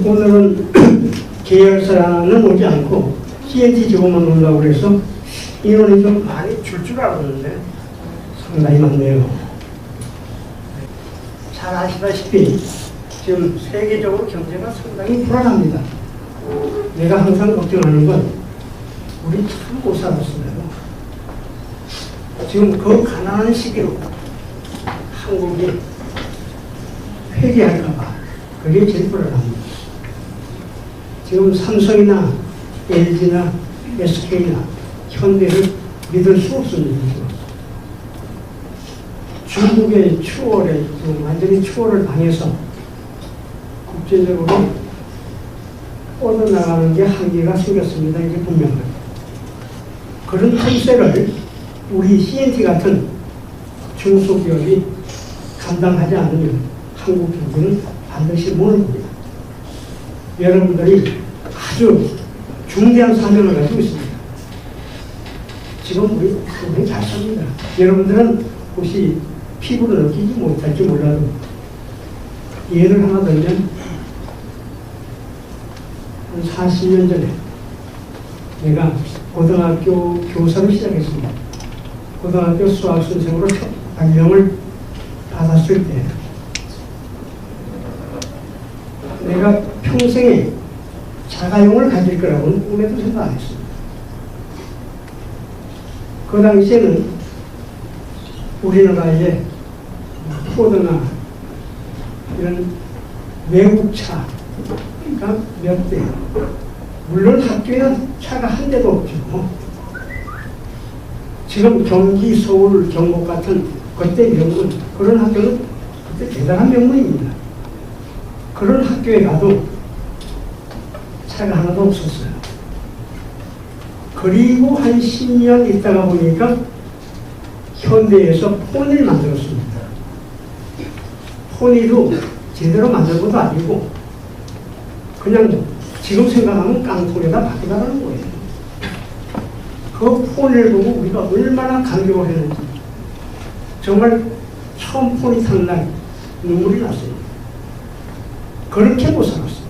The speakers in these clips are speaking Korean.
오늘은 계열사는 오지 않고 CNT 직원만 온다고 그래서 인원이 좀 많이 줄 알았는데 상당히 많네요. 잘 아시다시피 지금 세계적으로 경제가 상당히 불안합니다. 내가 항상 걱정하는 건 우리 참 못 살았어요. 지금 그 가난한 시기로 한국이 회귀할까봐 그게 제일 불안합니다. 지금 삼성이나 LG나 SK나 현대를 믿을 수 없습니다. 중국의 추월에 지금 완전히 추월을 당해서 국제적으로 뻗어나가는 게 한계가 생겼습니다. 이게 분명합니다. 그런 틈새를 우리 CNT 같은 중소기업이 감당하지 않으면 한국 경제는 반드시 무너집니다. 여러분들이 아주 중대한 사명을 가지고 있습니다. 지금 우리 굉장히 잘 삽니다. 여러분들은 혹시 피부를 느끼지 못할지 몰라도 예를 하나 들면 한 40년 전에 내가 고등학교 교사를 시작했습니다. 고등학교 수학 선생으로 첫 발령을 받았을 때 내가 평생에 자가용을 가질 거라고는 꿈에도 생각 안 했습니다. 그 당시에는 우리나라에 포드나 이런 외국차가 몇 대, 물론 학교에는 차가 한 대도 없죠. 지금 경기, 서울, 경북 같은 그때 명문, 그런 학교는 그때 대단한 명문입니다. 그런 학교에 가도 차가 하나도 없었어요. 그리고 한 10년 있다가 보니까 현대에서 포니를 만들었습니다. 포니도 제대로 만든 것도 아니고 그냥 지금 생각하면 깡통에다 바뀌다라는 거예요. 그 포니를 보고 우리가 얼마나 감격을 했는지 정말 처음 포니 타는 날 눈물이 났어요. 그렇게 못 살았어요.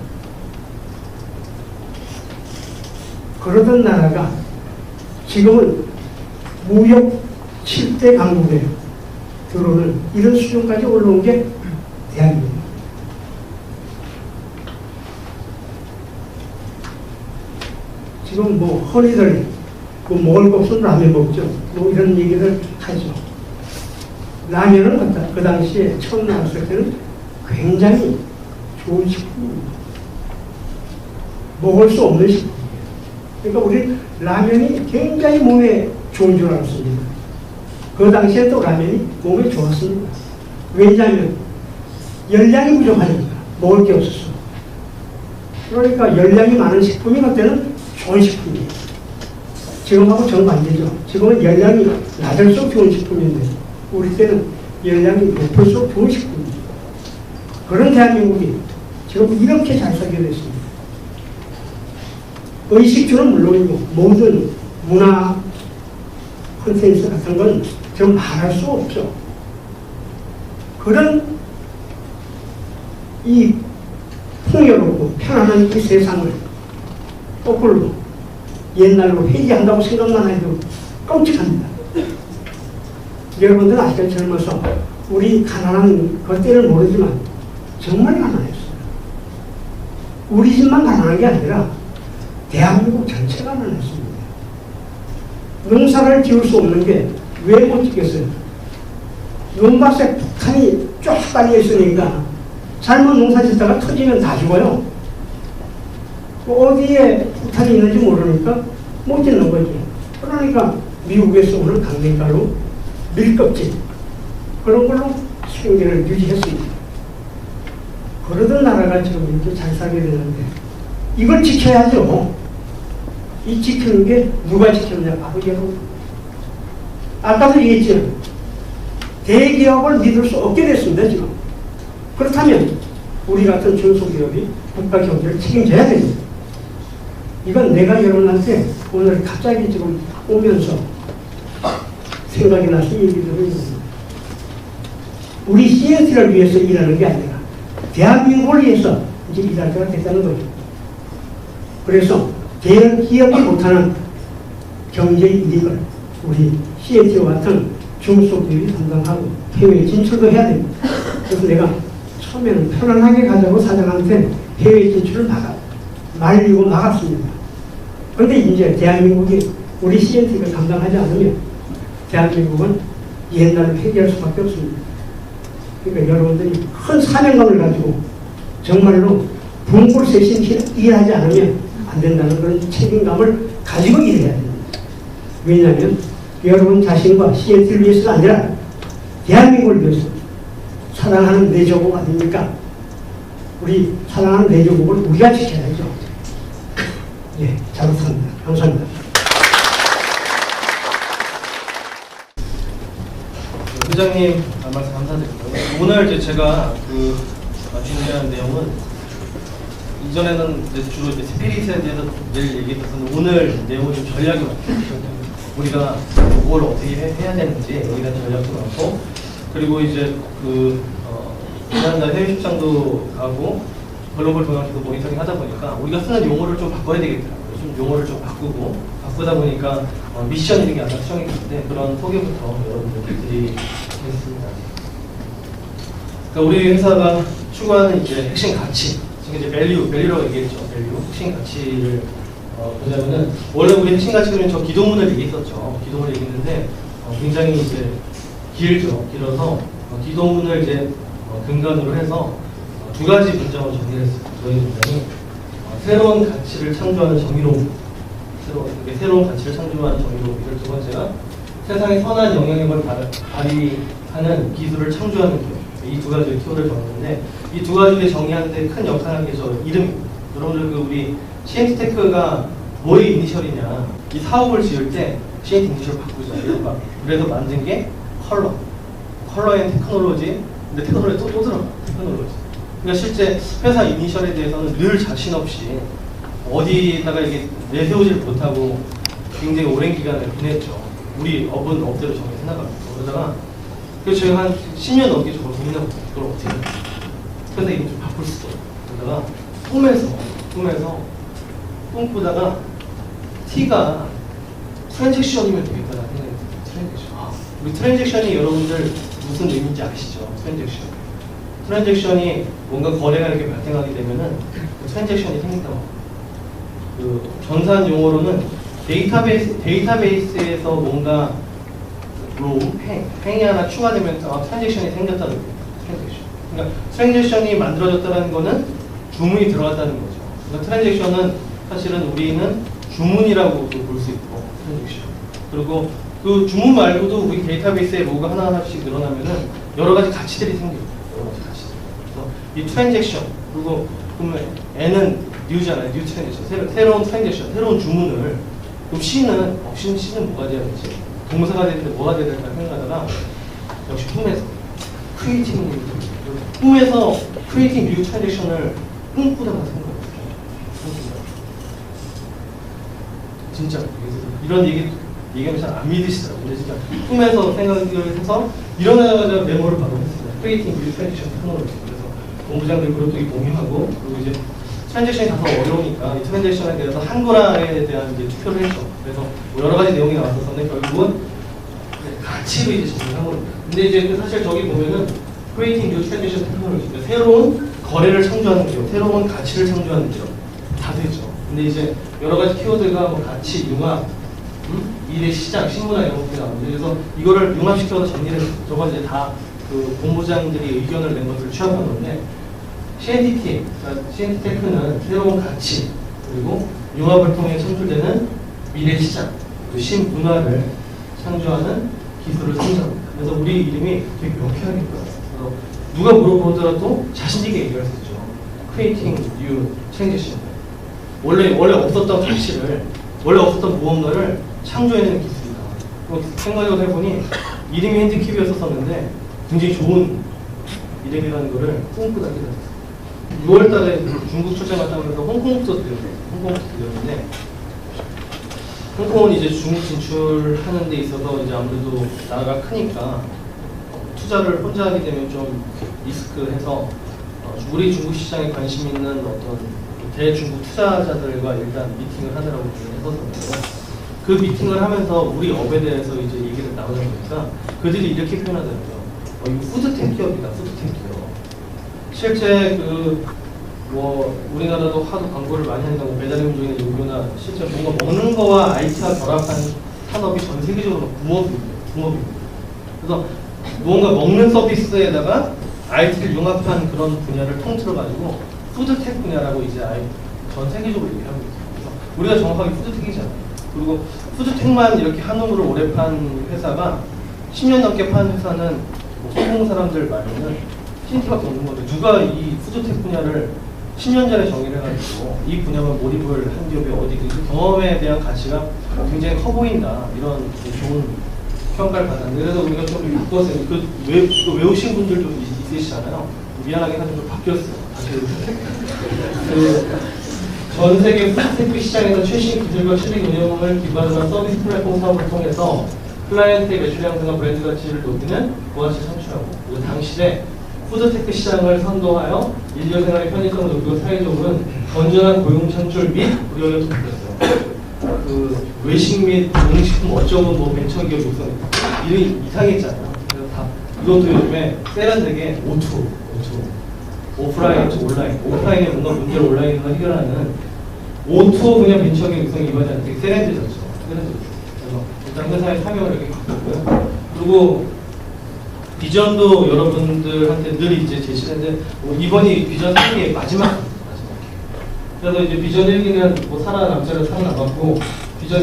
그러던 나라가 지금은 무역 7대 강국에 들어오는 이런 수준까지 올라온 게 대한민국. 지금 뭐 허리들 뭐 먹을 거 없으면 라면 먹죠. 뭐 이런 얘기를 하죠. 라면은 그 당시에 처음 나왔을 때는 굉장히 좋은 식품입니다. 먹을 수 없는 식품이에요. 그러니까 우리 라면이 굉장히 몸에 좋은 줄 알았습니다. 그 당시에 또 라면이 몸에 좋았습니다. 왜냐하면 열량이 부족하니까 먹을 게 없었어. 그러니까 열량이 많은 식품이 그때는 좋은 식품이에요. 지금하고 정반대죠. 지금은 열량이 낮을수록 좋은 식품인데 우리 때는 열량이 높을수록 좋은 식품입니다. 그런 대한민국이 지금 이렇게 잘 살게 됐습니다. 의식주는 물론이고 모든 문화 콘텐츠 같은 건 지금 말할 수 없죠. 그런 이 풍요롭고 편안한 이 세상을 거꾸로 옛날로 회귀한다고 생각만 해도 끔찍합니다. 여러분들 아직까지 젊어서 우리 가난한 것들을 모르지만 정말 가난했어요. 우리 집만 가난한 게 아니라 대한민국 전체가 가난했습니다. 농사를 지을 수 없는 게 왜 못 짓겠어요? 논밭에 북한이 쫙 깔려 있으니까 잘못 농사 짓다가 터지면 다 죽어요. 어디에 폭탄이 있는지 모르니까 못 짓는 거죠. 그러니까 미국에서 오는 강냉가루, 밀껍질 그런 걸로 생계를 유지했습니다. 그러던 나라가 지금 이렇게 잘 살게 되는데 이걸 지켜야죠. 이 지키는 게 누가 지켰냐? 바로 여러분. 아까도 얘기했죠. 대기업을 믿을 수 없게 됐습니다. 지금. 그렇다면 우리 같은 중소기업이 국가 경제를 책임져야 됩니다. 이건 내가 여러분한테 오늘 갑자기 지금 오면서 생각이 나서 얘기를 해요. 우리 CNT를 위해서 일하는 게 아니라 대한민국을 위해서 이제 일할 때가 됐다는 거죠. 그래서 대형 기업이 못하는 경제 이익을 우리 CNT와 같은 중소기업이 담당하고 해외 진출도 해야 됩니다. 그래서 내가 처음에는 편안하게 가자고 사장한테 해외 진출을 말리고 막았습니다. 그런데 이제 대한민국이 우리 CNT가 감당하지 않으면 대한민국은 옛날로 회귀할 수밖에 없습니다. 그러니까 여러분들이 큰 사명감을 가지고 정말로 분골쇄신 일하지 않으면 안 된다는 그런 책임감을 가지고 일해야 됩니다. 왜냐하면 여러분 자신과 CNT를 위해서가 아니라 대한민국을 위해서 사랑하는 내 조국 아닙니까? 우리 사랑하는 내 조국을 우리가 지켜야죠. 예, 잘 부탁합니다. 감사합니다. 회장님 말씀 감사드립니다. 오늘 이제 제가 준비한 내용은 이전에는 주로 이제 스피릿에 대해서 늘 얘기했었는데 오늘 내용은 좀 전략이 많거든요. 우리가 뭘 어떻게 해야 되는지 여기에 대한 전략도 많고, 그리고 이제 지난달 해외 출장도 가고 글로벌 동향도 모니터링 하다 보니까 우리가 쓰는 용어를 좀 바꿔야 되겠더라고요. 좀 용어를 좀 바꾸다 보니까 미션 이런 게 아까 수정이 있는데 그런 소개부터 여러분들께 드리겠습니다. 그러니까 우리 회사가 추구하는 이제 핵심 가치, 지금 이제 밸류라고 얘기했죠. 밸류, 핵심 가치를 보자면은 원래 우리 핵심 가치는 저 기도문을 얘기했었죠. 기도문을 얘기했는데 굉장히 이제 길어서 기도문을 이제 근간으로 해서 두 가지 문장으로 정리를 했어요. 저희 문장이 새로운 가치를 창조하는 정의로움, 새로운 가치를 창조하는 정의로움. 이걸 두 번째가 세상에 선한 영향력을 발휘하는 기술을 창조하는 기업. 이 두 가지 키워드를 정했는데 이 두 가지를 정의하는데 큰 역할을 한 게 저 이름입니다. 여러분들 우리 CNT테크가 뭐의 이니셜이냐, 이 사업을 지을 때 CNT 이니셜을 바꾸죠. 그래서 만든 게 컬러 앤 테크놀로지. 근데 테크놀로지 또 들어가. 테크놀로지. 그러니까 실제 회사 이니셜에 대해서는 늘 자신 없이 어디다가 이게 내세우질 못하고 굉장히 오랜 기간을 보냈죠. 우리 업대로 정해서 나가면서. 그러다가 그래서 저희가 한 10년 넘게 저걸 고민하고 그걸 어떻게 해야 돼? 그래서 이거 좀 바꿀 수도 없고. 그러다가 꿈에서 꿈꾸다가 T가 트랜잭션이면 되겠다는 생각이 들어요. 우리 트랜잭션이 여러분들 무슨 의미인지 아시죠? 트랜잭션이 뭔가 거래가 이렇게 발생하게 되면은 그 트랜잭션이 생긴다고. 그 전산 용어로는 데이터베이스에서 뭔가 행이 하나 추가되면서 트랜잭션이 생겼다는 거예요. 그러니까 트랜잭션이 만들어졌다는 거는 주문이 들어갔다는 거죠. 그러니까 트랜잭션은 사실은 우리는 주문이라고 볼 수 있고, 트랜잭션. 그리고 그 주문 말고도 우리 데이터베이스에 로그가 하나하나씩 늘어나면은 여러 가지 가치들이 생겨요. 여러 가지 가치들. 그래서 이 트랜잭션, 그리고 그러면 N은 뉴잖아요. 뉴 트랜잭션. 새로운 트랜잭션, 새로운 주문을. 그럼 C는 뭐가 돼야 되지? 동사가 되는데 뭐가 돼야 될까 생각하다가 역시 꿈에서 크리에이팅 뉴 트랜잭션을 꿈꾸다가 생각했어요. 진짜 이런 얘기하면 잘 안 믿으시더라고요. 근데 진짜 꿈에서 생각을 해서 일어나자마자 메모를 바로 했습니다. 크리에이팅 뉴 트랜잭션 테크놀로지. 그래서 본부장들 그룹들이 공유하고, 그리고 이제 트랜잭션이 다소 어려우니까 이 트랜잭션에 대해서 한글화에 대한 이제 투표를 했죠. 그래서 여러 가지 내용이 나왔었는데 결국은 가치로 이제 정리한 겁니다. 근데 이제 사실 저기 보면은 크리에이팅 뉴 트랜잭션 테크놀로지, 새로운 거래를 창조하는 기업, 새로운 가치를 창조하는 기업 다 되죠. 근데 이제 여러 가지 키워드가 뭐 가치, 융합, 미래 시장, 신문화 이런 것들이 나오는데, 그래서 이거를 융합시켜서 정리를 했어요. 저건 이제 다 그 본부장들이 의견을 낸 것들을 취합한 건데, CNTT, 그러니까 CNT테크는 새로운 가치, 그리고 융합을 통해 창출되는 미래 시장, 그 신문화를 창조하는 기술을 창조합니다. 그래서 우리 이름이 되게 명쾌하게 들어갔어요. 누가 물어보더라도 자신있게 얘기할 수 있죠. Creating New Transition. 원래 없었던 가치를, 원래 없었던 무언가를 창조해내는 기술이다. 생각을 해보니 이름이 핸드킵이었었는데 굉장히 좋은 이름이라는 거를 꿈꾸다 깨달았어요. 6월 달에 중국 출장 갔다 오면서 홍콩부터 들렸는데, 홍콩은 이제 중국 진출하는 데 있어서 이제 아무래도 나라가 크니까 투자를 혼자 하게 되면 좀 리스크해서 우리 중국 시장에 관심 있는 어떤 대중국 투자자들과 일단 미팅을 하느라고 했었는데요. 그 미팅을 하면서 우리 업에 대해서 이제 얘기를 나누다 보니까 그들이 이렇게 표현하더라고요. 이거 푸드텍 기업이다, 푸드텍 기업. 실제 우리나라도 하도 광고를 많이 한다고 배달 음식이나 요구나 실제 뭔가 먹는 거와 IT가 결합한 산업이 전 세계적으로 붐업입니다. 그래서 무언가 먹는 서비스에다가 IT를 융합한 그런 분야를 통틀어가지고 푸드텍 분야라고 이제 전 세계적으로 얘기하고 있어요. 우리가 정확하게 푸드텍이잖아요. 그리고 푸드텍만 이렇게 한 놈으로 오래 판 회사가 10년 넘게 판 회사는 성공 사람들 말고는 힌트밖에 없는 건데 누가 이 푸드텍 분야를 10년 전에 정의를 해가지고 이 분야만 몰입을 한 기업이 어디 그 경험에 대한 가치가 굉장히 커 보인다 이런 좋은 평가를 받았는데 그래서 우리가 좀 바꿨어요. 그거 외우신 분들 좀 있으시잖아요. 미안하게 하지만 좀 바뀌었어요. 전 세계 푸드테크 시장에서 최신 기술과 실익 운영을 기반으로 한 서비스 플랫폼 사업을 통해서 클라이언트의 매출 향상과 브랜드 가치를 높이는 부가치 창출하고 그리고 당시에 푸드테크 시장을 선도하여 일조 생활의 편의성을 높이고 사회적으로는 건전한 고용 창출 및 의료를 돕겠어요. 그 외식 및 공식품 어쩌면 벤처기업 육성 이름이 이상했잖아요. 그래서 다 이것도 요즘에 세련되게 O2 오프라인 또 온라인 오프라인에 뭔가 문제를 온라인으로 해결하는 O2 그냥 벤처기업 육성 이번에 되게 세련되졌죠. 그래서 일단 회사에 참여를 이렇게 바꿨고요. 그리고 비전도 여러분들한테 늘 이제 제시했는데 이번이 비전 3기의 마지막. 그래서 이제 비전 1기는 살아남자를 살아남았고 비전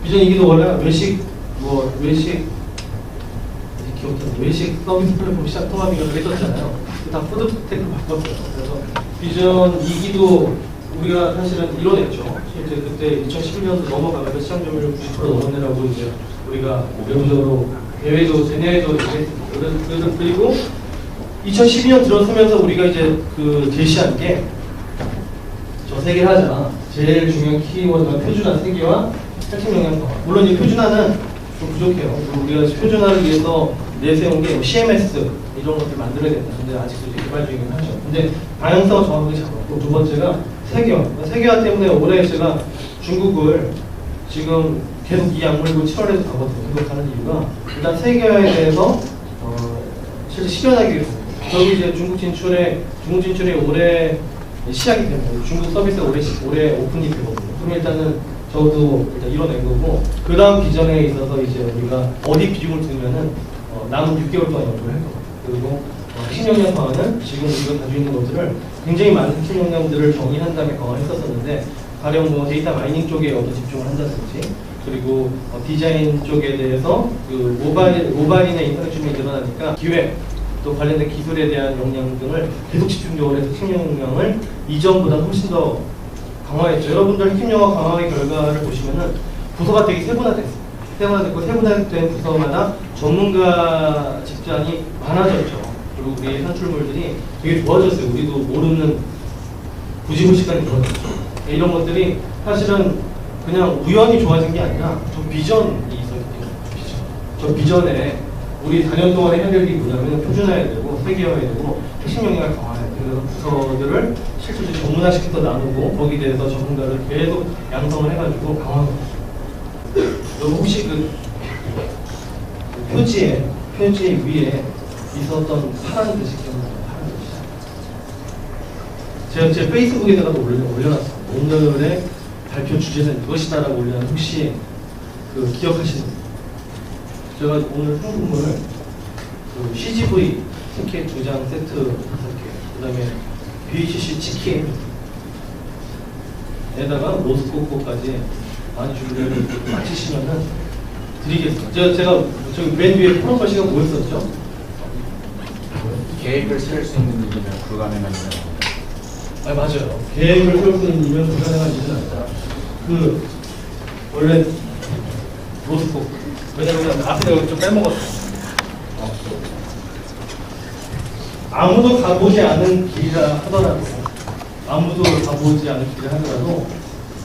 2기도 원래 외식 서비스 플랫폼 시작 통합이라고 했었잖아요. 다 푸드테크 바꿨어요. 그래서 비전 2기도 우리가 사실은 이뤄냈죠. 실제 그때 2011년도 넘어가면서 시장 점유율 90% 넘어내라고 이제 우리가 외부적으로 대외도 제내외도 그리고 2012년 들어서면서 우리가 이제 제시한 게 저 세 개 하자. 제일 중요한 키워드가 표준화 3개와 핵심 영향 강화. 물론 이 표준화는 좀 부족해요. 우리가 표준화를 위해서 내세운 게 CMS 이런 것들 만들어야 된다. 근데 아직도 이제 개발 중이긴 하죠. 근데 방향성을 정확하게 잡았고 두 번째가 세계화. 세계화 때문에 올해 제가 중국을 지금 계속 이 약물고 7월에도 가거든요. 계속 가는 이유가 일단 세계화에 대해서 실제 실현하기 위해서 저기 이제 중국 진출에 올해 시작이 됩니다. 중국 서비스가 올해 오픈이 되거든요. 그럼 일단은 저도 일단 이뤄낸 거고 그 다음 비전에 있어서 이제 우리가 어디 비중을 두면은 남은 6개월 동안 연구를 할 거고 그리고 핵심 역량 강화는 지금 우리가 가지고 있는 것들을 굉장히 많은 핵심 역량들을 정의한 다음에 강화했었었는데 가령 데이터 마이닝 쪽에 어떤 집중을 한다든지 그리고 디자인 쪽에 대해서 그 모바일이나 인터넷 주문이 늘어나니까 기획 또 관련된 기술에 대한 역량 등을 계속 집중적으로 해서 핵심 역량을 이전보다 훨씬 더 강화했죠. 여러분들 핵심 역량 강화의 결과를 보시면은 부서가 되게 세분화됐어요. 세분화된 부서마다 전문가 집단이 많아졌죠. 그리고 우리의 산출물들이 되게 좋아졌어요. 우리도 모르는 부지불 시간이 좋아졌죠. 이런 것들이 사실은 그냥 우연히 좋아진 게 아니라 저 비전이 있었기 때문에 저 비전에 우리 4년 동안의 해결이 뭐냐면 표준화해야 되고 세계화해야 되고 핵심 역량을 강화해야 돼요. 그래서 부서들을 실질적으로 전문화시켜서 나누고 거기에 대해서 전문가를 계속 양성을 해가지고 강화하고 여러분 혹시 그 표지 위에 있었던 파란 글씨 기억나요? 파란 글씨. 제 페이스북에다가도 올려놨어요. 오늘의 발표 주제는 이것이다라고 올려놨는데 혹시 기억하시는 분? 제가 오늘 상품을 CGV 티켓 2장 세트 5개, 그 다음에 BHC 치킨에다가 로스코코까지 많이 준비를 마치시면은 드리겠습니다. 제가 저기 맨 위에 푸른 글씨가 뭐였었죠? 계획을 세울 수 있는 일이면 불가능한 일이라고. 맞아요. 계획을 세울 수 있는 일이면 불가능한 일은 아니다. 원래 로스코코. 왜냐면 앞에 좀 빼먹었어. 아무도 가보지 않은 길이라 하더라도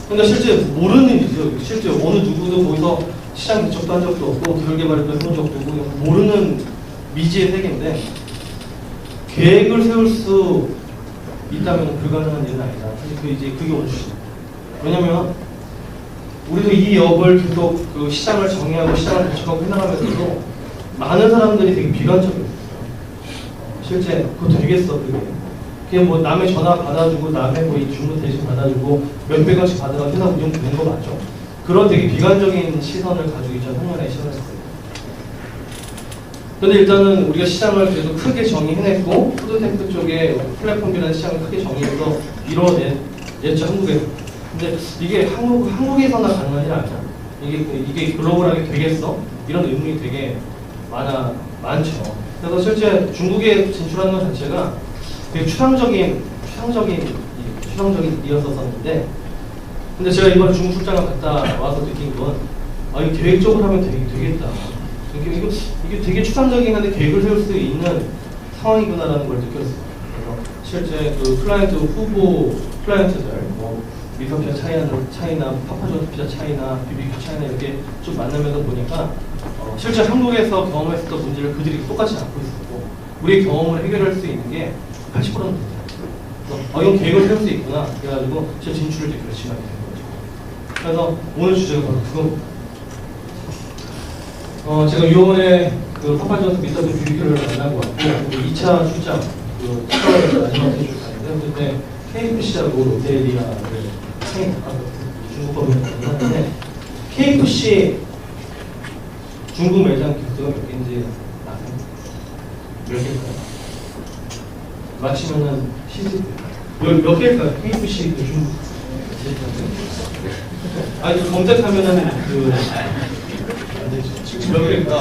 근데 실제 모르는 일이죠. 실제 어느 누구도 거기서 시장 개척도 한 적도 없고 기술 개발도 해본 적도 없고 모르는 미지의 세계인데 계획을 세울 수 있다면 불가능한 일은 아니다. 사실 그게 원칙이죠. 왜냐면 우리도 이 역을 계속 그 시장을 정의하고 시장을 개척하고 해나가면서도 많은 사람들이 되게 비관적이었어요. 실제 그것도 되겠어 그게. 그냥 뭐 남의 전화 받아주고 남의 뭐 이 주문 대신 받아주고 몇백 원씩 받아가 회사 운영 되는 거 맞죠? 그런 되게 비관적인 시선을 가지고 2003년에 시작을 했어요. 근데 일단은 우리가 시장을 그래도 크게 정의해냈고 푸드테크 쪽에 플랫폼이라는 시장을 크게 정의해서 이뤄냈죠 한국에서. 근데 이게 한국에서나 가능한 일 아니야. 이게 글로벌하게 되겠어? 이런 의문이 되게 많죠. 그래서 실제 중국에 진출하는 것 자체가 되게 추상적인 일이었었는데, 근데 제가 이번 중국 출장을 갔다 와서 느낀 건, 이거 계획적으로 하면 되겠다. 이게 되게 추상적인 건데 계획을 세울 수 있는 상황이구나라는 걸 느꼈어요. 그래서 실제 그 후보 클라이언트들, 뭐 미소 피자 차이나, 파파존스 피자 차이나, BBQ 차이나 이렇게 좀 만나면서 보니까 실제 한국에서 경험했었던 문제를 그들이 똑같이 안고 있었고, 우리의 경험을 해결할 수 있는 게 80%는 됐어요. 이건 계획을 세울 수 있구나. 그래가지고 진짜 진출을 되게 열심히 하게 된 거죠. 그래서 오늘 주제가 바로 그겁니다. 제가 6월에 그 파파존스 미스터 BBQ를 만나고 왔고, 2차 출장, 그 7월에 마지막 회주를 갔는데, 그때 KFC하고 롯데리아를 상인 중국 법인을 만났는데, KFC 중국 매장 개수가 몇 개인지 아세요? 몇 개일까요? 맞히면은 시즌 몇 개일까요? KFC 그 중국 아니 검색하면은 그 안 되죠. 몇 개일까?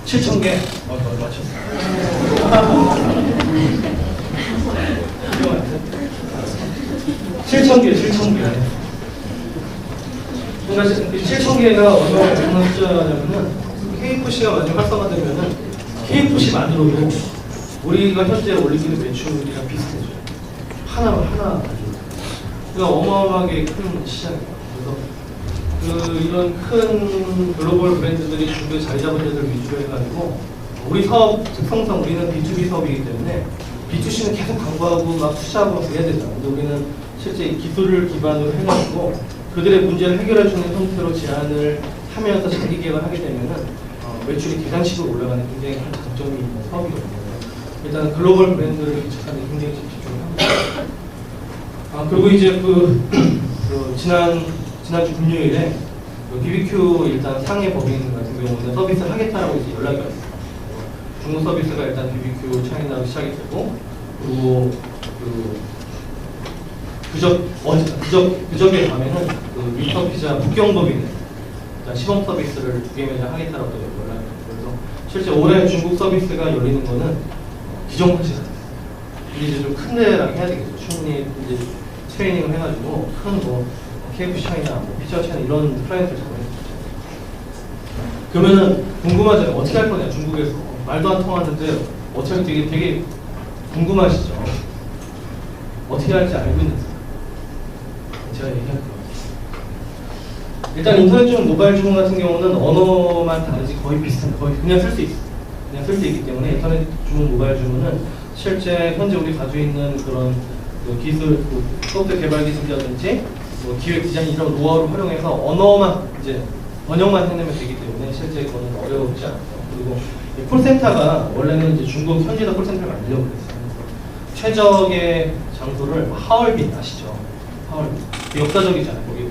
7,000개. 맞췄어. 7,000개. 그러니까 7,000개가 얼마나 숫자냐면은 KFC가 만약 활성화되면은 KFC만으로도 우리가 현재 올리는 매출이랑 비슷해져요. 하나 가지고. 그러니까 어마어마하게 큰 시장이에요. 그래서 이런 큰 글로벌 브랜드들이 중국에 자리 잡은 데들 위주로 해가지고 우리 사업 특성상 우리는 B2B 사업이기 때문에 B2C는 계속 광고하고 막 투자하고 막 해야 되잖아요. 근데 우리는 실제 기술을 기반으로 해가지고 그들의 문제를 해결해주는 형태로 제안을 하면서 자기 개발을 하게 되면은 매출이 계단식으로 올라가는 굉장히 큰 장점이 있는 사업이거든요. 일단 글로벌 브랜드를 개척하는 데 굉장히 집중을 합니다. 그리고 이제 지난주 금요일에 BBQ 일단 상해 법인 같은 경우는 서비스를 하겠다라고 이제 연락이 왔어요. 중국 서비스가 일단 BBQ 차이나로 시작이 되고, 그리고 그저께 밤에는 미스터 피자 북경 법인에 일단 시범 서비스를 2개 매장 하겠다라고 연락이 왔어요. 그래서 실제 올해 중국 서비스가 열리는 거는 기정사실 같아요. 근데 이제 좀 큰 데랑 해야 되겠죠. 충분히 이제 트레이닝을 해가지고 큰 KFC 차이나 피자 차이나 이런 클라이언트를 잡아야 되죠. 그러면은 궁금하잖아요. 어떻게 할 거냐, 중국에서. 말도 안 통하는데 어떻게 되게 궁금하시죠? 어떻게 할지 알고 있는 사람. 제가 얘기할 거예요. 일단 인터넷 주문, 모바일 주문 같은 경우는 언어만 다르지 거의 비슷합니다. 거의 그냥 쓸 수 있어요. 그냥 쓸 수 있기 때문에 인터넷 주문, 모바일 주문은 실제 현재 우리 가지고 있는 그런 기술, 소프트웨어 개발 기술이라든지 기획 디자인 이런 노하우를 활용해서 언어만 이제 번역만 해내면 되기 때문에 실제 그거는 어려우지 않아요. 그리고 콜센터가 원래는 이제 중국 현지에다 콜센터를 만들려고 그랬어요. 최적의 장소를 하얼빈 아시죠? 하얼빈. 역사적이잖아요. 거기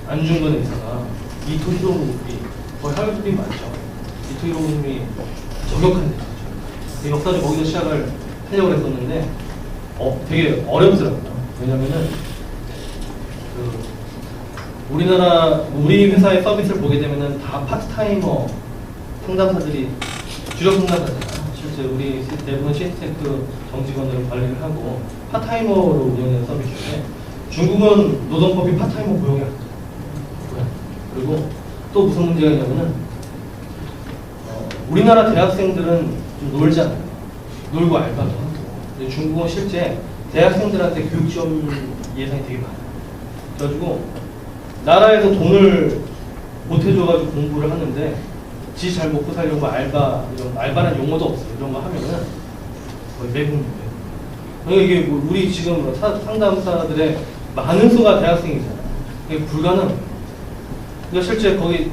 안중근 의사가 이토 히로부미 거의 하얼빈 맞죠? 이토 히로부미 저격한 데죠. 역사적 거기서 시작을 하려고 했었는데 되게 어렵더라고요. 왜냐면은 우리 회사의 서비스를 보게 되면은 다 파트타이머 상담사들이 주력 상담사잖아요. 실제 우리 대부분 시스테크 정직원으로 관리를 하고 파트타이머로 운영하는 서비스인데 중국은 노동법이 파트타이머 고용이 안 돼요. 그리고 또 무슨 문제가 있냐면은 우리나라 대학생들은 좀 놀잖아요. 놀고 알바도 하고. 근데 중국은 실제 대학생들한테 교육 지원 예산이 되게 많아요. 그래가지고 나라에서 돈을 못 해줘가지고 공부를 하는데 지 잘 먹고 살려고 알바, 이런 알바란 용어도 없어요. 이런 거 하면은 거의 매국노예요. 그러니까 이게 뭐 우리 지금 상담사들의 많은 수가 대학생이잖아요. 이게 불가능. 그러니까 실제 거기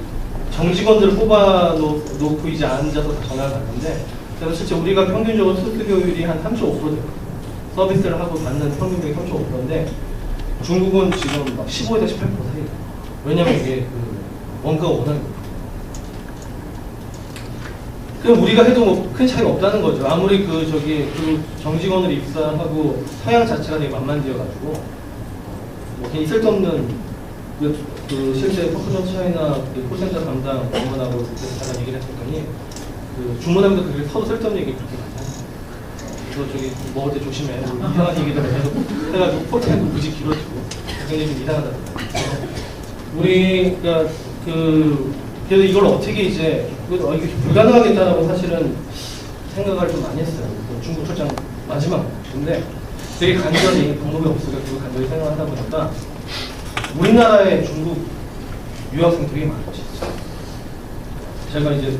정직원들을 뽑아놓고 이제 앉아서 다 전화를 받는데, 그래서 실제 우리가 평균적으로 수수료율이 한 35% 돼요. 서비스를 하고 받는 평균적인 35%인데 중국은 지금 막 15에서 18% 사이에요. 왜냐면 이게 그 원가가 워낙 높아요. 그럼 우리가 해도 뭐 큰 차이가 없다는 거죠. 아무리 그 정직원을 입사하고 서양 자체가 되게 만만지어가지고 뭐 괜히 쓸데없는 그 실제 퍼스널 차이나 그 콜센터 담당 직원하고 잠깐 얘기를 했더니 그 주문하면서 그렇게 서로 쓸데없는 얘기 그렇게 많이 하는 거예요. 저기 먹을 때 조심해. 뭐 이상한 얘기들 해가지고 콜센터 무지 길어지고 굉장히 좀 이상하다고요. 우리가 그래서 이걸 어떻게 이제 이게 불가능하겠다라고 사실은 생각을 좀 많이 했어요. 중국 출장 마지막. 근데 되게 간절히 방법이 없으니까 그걸 간절히 생각하다 보니까 우리나라에 중국 유학생 되게 많죠. 제가 이제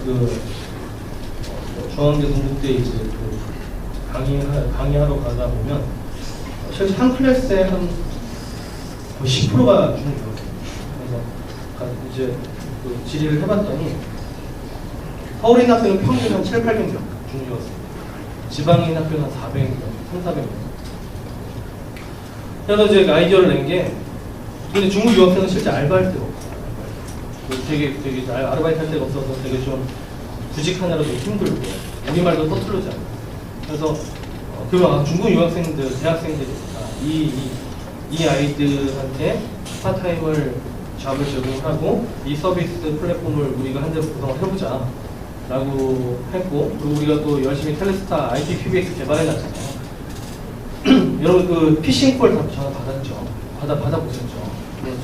중앙대 동국대 이제 강의하러 가다 보면 실제 한 클래스에 한 거의 10%가 중국 유학생. 그래서 이제 질의를 해봤더니 서울인 학생은 평균 한 7, 800명 중국 유학생. 지방인 학교는 한 400명, 3, 400명. 그래서 이제 아이디어를 낸 게, 근데 중국 유학생은 실제 알바할 데가 없어요. 되게 아르바이트 할 데가 없어서 되게 좀 구직하느라 되게 힘들고, 우리말도 서툴르지 않아요. 그래서 중국 유학생들, 대학생들이 이 아이들한테 파트타임을 잡을 제공하고 이 서비스 플랫폼을 우리가 한 대로 구성을 해보자 라고 했고, 그리고 우리가 또 열심히 텔레스타 IPPBX 개발해놨잖아요. 여러분 그 피싱콜 전화 받았죠? 받아보셨죠?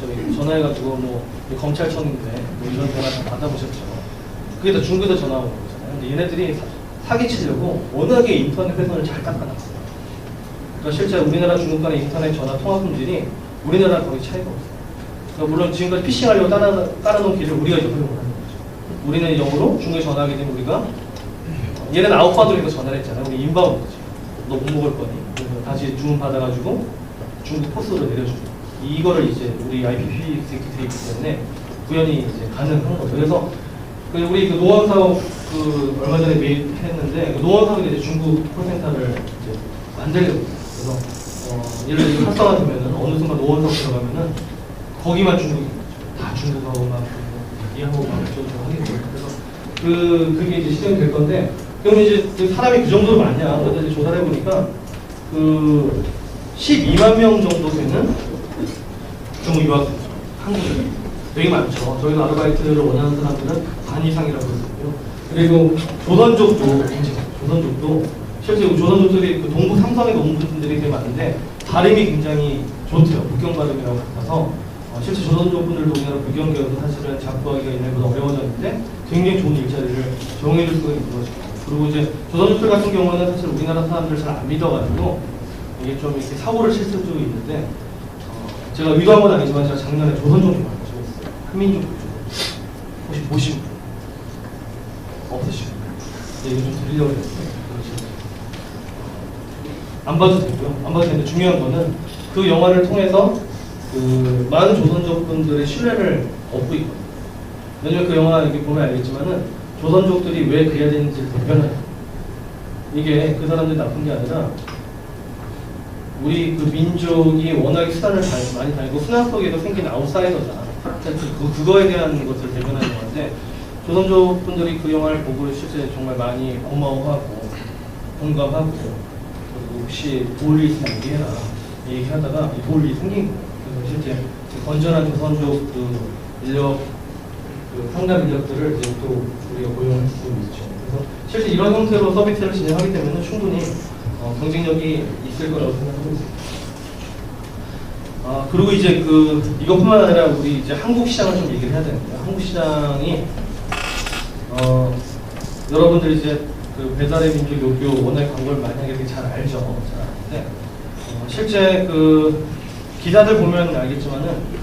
저희 전화해가지고 뭐 검찰청인데 뭐 이런 전화 다 받아보셨죠? 그게 다 중국에서 전화 온 거잖아요. 근데 얘네들이 사기치려고 워낙에 인터넷 회선을 잘 닦아놨어요. 그러니까 실제 우리나라 중국 간의 인터넷 전화 통화 품질이 우리나라랑 거의 차이가 없어요. 그러니까 물론 지금까지 피싱하려고 깔아놓은 길을 우리가 이제 활용을 하는 거죠. 우리는 영어로 중국에 전화하게 되면 우리가 얘는 아웃바운드로 전화를 했잖아요. 우리 인바운드지. 너 못 먹을 거니? 그래서 다시 주문 받아가지고 중국 포스로 내려주고, 이거를 이제 우리 IPv6 돼 있기 때문에 구현이 이제 가능한 거죠. 그래서 우리 노원 사업 얼마 전에 매입했는데 그 노원 사업에 이제 중국 콜센터를 이제 만들려고 했어요. 그래서 예를 들어 활성화되면은 어느 순간 노원 사업 들어가면은 거기만 중국인 거죠. 다 중국하고만 이하고만 좀 하겠죠. 그래서 그게 이제 시행이 될 건데, 그럼 이제 사람이 그 정도로 많냐? 어제 이제 조사를 해보니까 12만 명 정도 되는 중국 유학생, 한국인 되게 많죠. 저희도 아르바이트를 원하는 사람들은 반 이상이라고 했거든요. 그리고 조선족도 실제 조선족들이 동부 삼성에 온 분들이 되게 많은데 발음이 굉장히 좋대요. 북경 발음이라고 같아서 실제 조선족 분들도 우리나라 북경계여서 사실은 작부하기가 옛날보다 어려워졌는데 굉장히 좋은 일자리를 제공해줄 수가 있는 거죠. 그리고 이제 조선족들 같은 경우는 사실 우리나라 사람들 잘 안 믿어가지고 이게 좀 이렇게 사고를 칠 수도 있는데, 제가 의도한 건 아니지만 제가 작년에 조선족 좀 많이 적었어요. 한민족 혹시 보신 분 없으시고, 이거 좀 드리려고 했어요. 안 봐도 되고요. 안 봐도 되는데 중요한 거는 그 영화를 통해서 많은 조선족 분들의 신뢰를 얻고 있거든요. 왜냐면 그 영화 이렇게 보면 알겠지만은 조선족들이 왜 그래야 되는지를 대변해요. 이게 그 사람들이 나쁜 게 아니라 우리 그 민족이 워낙에 수단을 많이 다니고 순환 속에도 생긴 아웃사이더다. 그거에 대한 것을 대변하는 건데, 조선족 분들이 그 영화를 보고 실제 정말 많이 고마워하고 공감하고, 그리고 혹시 도울 일 있으면 얘기해라 얘기하다가 도울 일이 생긴 거예요. 그래서 실제 건전한 조선족 인력, 상담 인력들을 이제 또 우리가 고용할 수 있죠. 그래서 실제 이런 형태로 서비스를 진행하기 때문에 충분히 경쟁력이 있을 거라고 생각하고 있습니다. 그리고 이제 이것뿐만 아니라 우리 이제 한국 시장을 좀 얘기를 해야 되는데요. 한국 시장이 여러분들이 이제 배달의 민족 요교 워낙 광고를 많이 하게 되게 잘 알죠. 잘 아는데 실제 기사들 보면 알겠지만은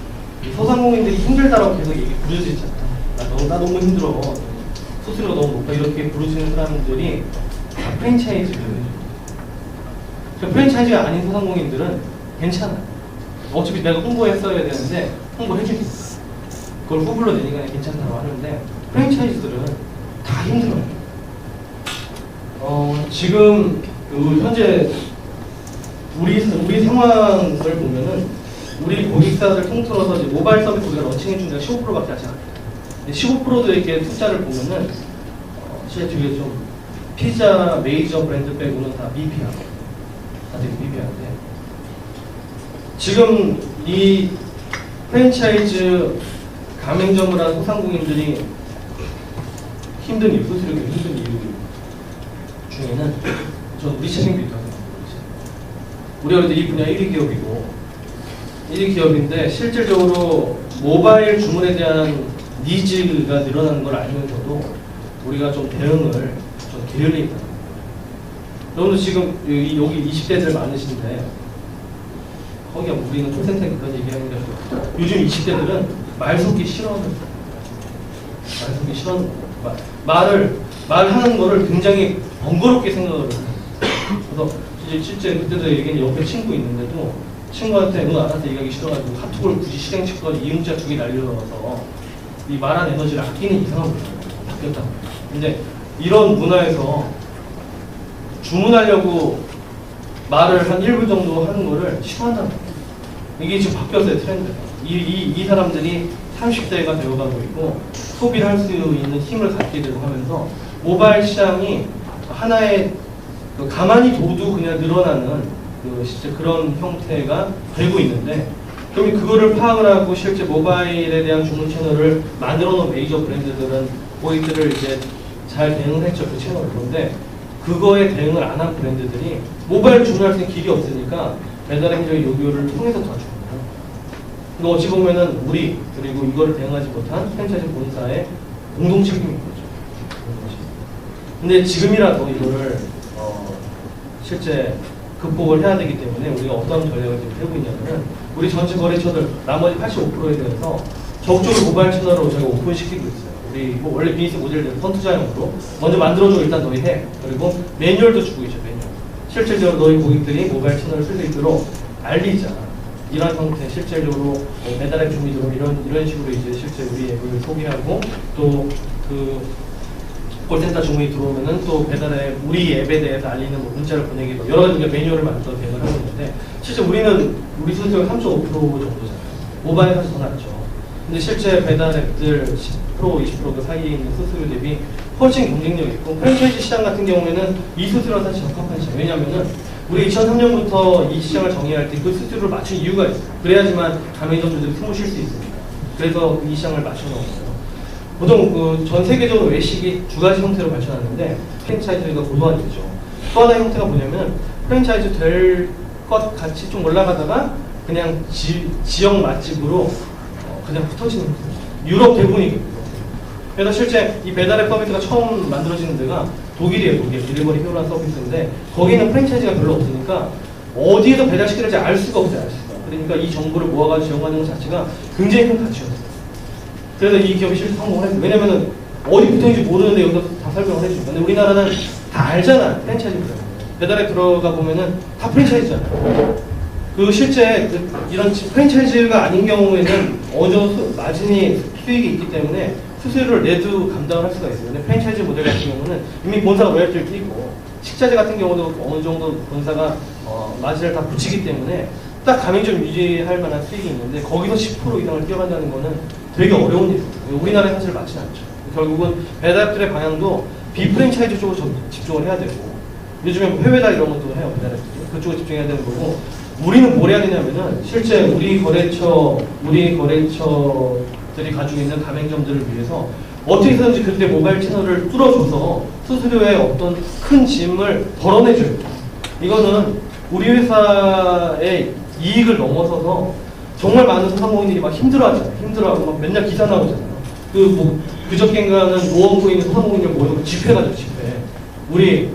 소상공인들이 힘들다라고 계속 얘기 부르짖잖아요. 나 너무 힘들어. 수수료가 너무 높아 이렇게 부르시는 사람들이 다 프랜차이즈들이에요. 프랜차이즈가 아닌 소상공인들은 괜찮아요. 어차피 내가 홍보했어야 되는데 홍보해주니까 그걸 후불러 내니까 괜찮다고 하는데 프랜차이즈들은 다 힘들어요. 지금 현재 우리 상황을 보면은 우리 고객사를 통틀어서 이제 모바일 서비스 우리가 런칭해 준 데가 15%밖에 하지 않아요. 15%도 이렇게 숫자를 보면은 실제 뒤에 좀 피자 메이저 브랜드 빼고는 다 미피야. 다들 미피한데 지금 이 프랜차이즈 가맹점을 한 소상공인들이 힘든 이유, 수수료가 힘든 이유 중에는 저는 우리 책임도 있다고 생각합니다. 우리가 그래도 이 분야 1위 기업이고 1위 기업인데 실질적으로 모바일 주문에 대한 니즈가 늘어나는 걸 알면서도 우리가 좀 대응을 좀 게을리 있다. 여러분들 지금 여기 20대들 많으신데 거기가 우리는 촌센터에 그런 얘기하는 게 아니라 요즘 20대들은 말 섞기 싫어하는 말 섞기 싫어하는 말하는 거를 굉장히 번거롭게 생각을 해요. 그래서 이제 실제 그때도 얘기는 옆에 친구 있는데도 친구한테 너 나한테 얘기하기 싫어가지고 카톡을 굳이 실행시켜서 이문자 2개 날려서 이 말한 에너지를 아끼는 이상한 거죠. 바뀌었다. 근데 이런 문화에서 주문하려고 말을 한 1분 정도 하는 거를 싫어한다는 거예요. 이게 지금 바뀌었어요, 트렌드가. 이 사람들이 30대가 되어가고 있고 소비를 할 수 있는 힘을 갖게 되고 하면서 모바일 시장이 하나의 가만히 둬도 그냥 늘어나는 진짜 그런 형태가 되고 있는데 그럼 그거를 파악을 하고 실제 모바일에 대한 주문 채널을 만들어 놓은 메이저 브랜드들은 고객들을 이제 잘 대응을 했죠, 그 채널을. 그런데 그거에 대응을 안 한 브랜드들이 모바일 주문할 수 있는 길이 없으니까 배달 행정의 요구를 통해서 도와줍니다. 이거 어찌 보면은 우리 그리고 이거를 대응하지 못한 프랜차이즈 본사의 공동 책임인 거죠. 근데 지금이라도 이거를 실제 극복을 해야 되기 때문에 우리가 어떤 전략을 지금 하고 있냐면은 우리 전체 거래처들 나머지 85%에 대해서 적극적으로 모바일 채널로 저희가 오픈시키고 있어요. 우리 뭐 원래 비즈니스 모델들 선투자형으로 먼저 만들어줘 일단 너희 해. 그리고 매뉴얼도 주고 있죠. 매뉴얼. 실질적으로 너희 고객들이 모바일 채널을 쓸 수 있도록 알리자. 이런 형태 실질적으로 배달앱 준비로 이런 식으로 이제 실제 우리 앱을 소개하고 또 그 콜센터 주문이 들어오면은 또 배달앱 우리 앱에 대해서 알리는 뭐 문자를 보내기도 여러 가지 매뉴얼을 만들어서 대응을 하고 있는데 실제 우리 수수료가 3.5% 정도잖아요. 모바일에 사실 더 낮죠. 근데 실제 배달앱들 10% 20% 그 사이에 있는 수수료 대비 훨씬 경쟁력이 있고 프랜차이즈 시장 같은 경우에는 이 수수료가 사실 적합한 시장. 왜냐하면은 우리 2003년부터 이 시장을 정의할 때 그 수수료를 맞춘 이유가 있어요. 그래야지만 가맹점들이 숨을 쉴 수 있습니다. 그래서 이 시장을 맞춰놓은 거예요. 보통 전 세계적으로 외식이 두 가지 형태로 발전하는데 프랜차이즈가 고도화되죠. 또 하나의 형태가 뭐냐면 프랜차이즈 될 것 같이 좀 올라가다가 그냥 지역 맛집으로 그냥 붙어지는 거예요. 유럽 대부분이거든요. 그래서 실제 이 배달앱 서비스가 처음 만들어지는 데가 독일이에요. 독일 딜리버리 히어로라는 서비스인데 거기는 프랜차이즈가 별로 없으니까 어디에서 배달시키는지 알 수가 없어요. 그러니까 이 정보를 모아가지고 제공하는 것 자체가 굉장히 큰 가치였어요. 그래서 이 기업이 실제 성공을 했어요. 왜냐면은 어디 붙어있는지 모르는데 여기서 다 설명을 해주니까. 근데 우리나라는 다 알잖아. 프랜차이즈입니다. 배달에 들어가 보면은 다 프랜차이즈잖아요. 그 실제 이런 프랜차이즈가 아닌 경우에는 어느 정도 마진이 수익이 있기 때문에 수수료를 내도 감당을 할 수가 있어요. 근데 프랜차이즈 모델 같은 경우는 이미 본사가 로열티를 끼고 식자재 같은 경우도 어느 정도 본사가 마진을 다 붙이기 때문에 딱 가맹점 유지할 만한 수익이 있는데 거기서 10% 이상을 뛰어간다는 거는 되게 어려운 일이에요. 우리나라에 사실 맞지는 않죠. 결국은 배달앱들의 방향도 비프랜차이즈 쪽으로 집중을 해야 되고 요즘에 해외달 이런 것도 해요. 배달앱들 그쪽에 집중해야 되는 거고 우리는 뭘 해야 되냐면은 실제 우리 거래처들이 가지고 있는 가맹점들을 위해서 어떻게 해서든지 그때 모바일 채널을 뚫어줘서 수수료의 어떤 큰 짐을 덜어내줘요. 이거는 우리 회사의 이익을 넘어서서 정말 많은 소상공인들이 막 힘들어하잖아요. 힘들어하고 막 맨날 기사 나오잖아요. 그저께인가는 노원구에 있는 소상공인들 모여서 집회 가죠. 집회. 우리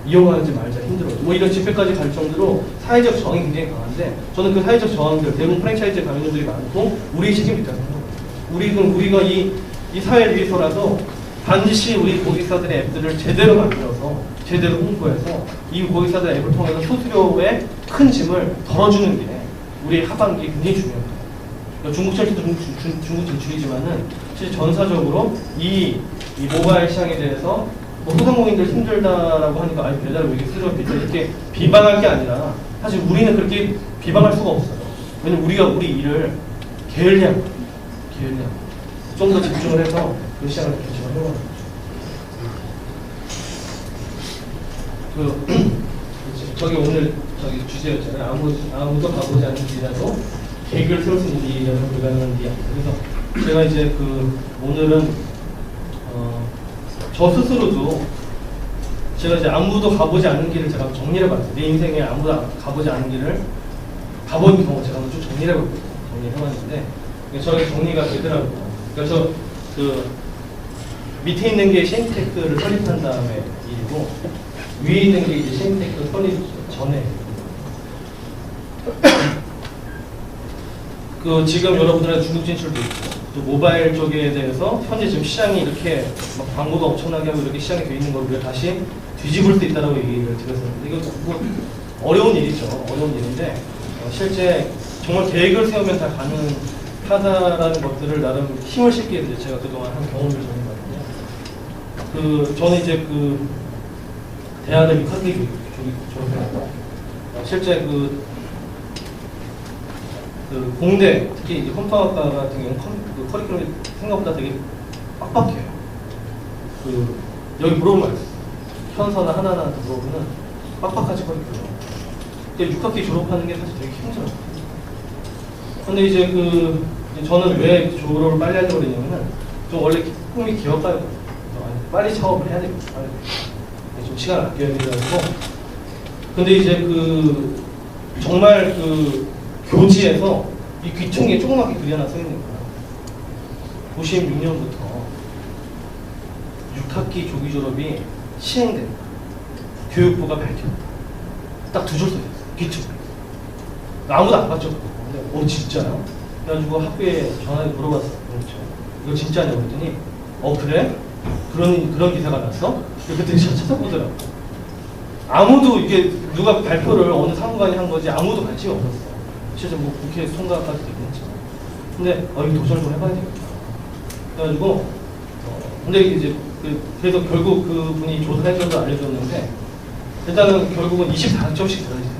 이용하지 말자 힘들어. 뭐 이런 집회까지 갈 정도로 사회적 저항이 굉장히 강한데 저는 그 사회적 저항들 대부분 프랜차이즈 가맹점들이 많고 우리의 책임이 있다고 생각합니다. 우리가 이 사회를 위해서라도 반드시 우리 고객사들의 앱들을 제대로 만들어서 제대로 홍보해서 이 고객사들 앱을 통해서 수수료의 큰 짐을 덜어주는 게 우리 하반기에 굉장히 중요합니다. 그러니까 중국 철도도 중국 진출이지만은 실제 전사적으로 이 모바일 시장에 대해서 뭐 소상공인들 힘들다라고 하니까 아니 배달을 왜 이렇게 수수료 이렇게 비방할 게 아니라 사실 우리는 그렇게 비방할 수가 없어요. 왜냐면 우리가 우리 일을 게을리한 좀 더 집중을 해서 그 시장을 개척을 해보는 거죠. 저기 오늘 저기 주제였잖아요. 아무도 가보지 않는 길이라도 계획을 세울 수 있는 일이라면 불가능한 일이 아니다. 그래서 제가 이제 오늘은 저 스스로도 제가 이제 아무도 가보지 않는 길을 제가 정리를 해봤어요. 내 인생에 아무도 가보지 않는 길을 가본 경우 제가 좀 정리를 해봤거든요. 정리를 해봤는데 저렇게 정리가 되더라고요. 그래서 밑에 있는 게 셰인테크를 설립한 다음에 일이고 위에 있는 게 이제 셰인테크 설립 전에 지금 여러분들의 중국 진출도 있고 또 모바일 쪽에 대해서 현재 지금 시장이 이렇게 막 광고가 엄청나게 하고 이렇게 시장이 되어 있는 걸 우리가 다시 뒤집을 수 있다라고 얘기를 드렸었는데 이거 뭐 어려운 일이죠. 어려운 일인데 실제 정말 계획을 세우면 다 가능하다라는 것들을 나름 힘을 실게 이제 제가 그동안 한 경험을 전해봤거든요. 저는 이제 대학을 6학기 졸업했고 실제 공대 특히 이제 컴퓨터학과 같은 경우는 커리큘럼이 생각보다 되게 빡빡해요. 여기 물어보면 현서나 하나하나한테 물어보면 빡빡하지 커리큘럼. 근데 6학기 졸업하는 게 사실 되게 힘들어요. 근데 이제 저는 왜 졸업을 빨리 하려고 그랬냐면은 좀 원래 꿈이 기업가였거든요. 빨리 창업을 해야 되겠다. 좀 시간을 아껴야 돼가지고. 근데 이제 정말 교지에서 이 귀퉁이에 조그맣게 글이 하나 써 있는 거야. 96년부터 6학기 조기 졸업이 시행된다. 교육부가 밝혔다. 딱 두 줄 써 있었어. 귀퉁이. 아무도 안 봤죠. 근데 진짜요? 그래가지고 학교에 전화해 물어봤어. 그렇죠. 이거 진짜냐고 그랬더니 그래? 그런 기사가 났어? 그때 찾아보더라고. 아무도 이게 누가 발표를 어느 사무관이 한 거지 아무도 관심이 없었어. 실제 뭐 국회 통과까지 되긴 했지만. 근데 이거 도전을 좀 해봐야 되겠다. 그래가지고 근데 이제 그래서 결국 그분이 조사해줘서 알려줬는데 일단은 결국은 24점씩 들어야 돼요.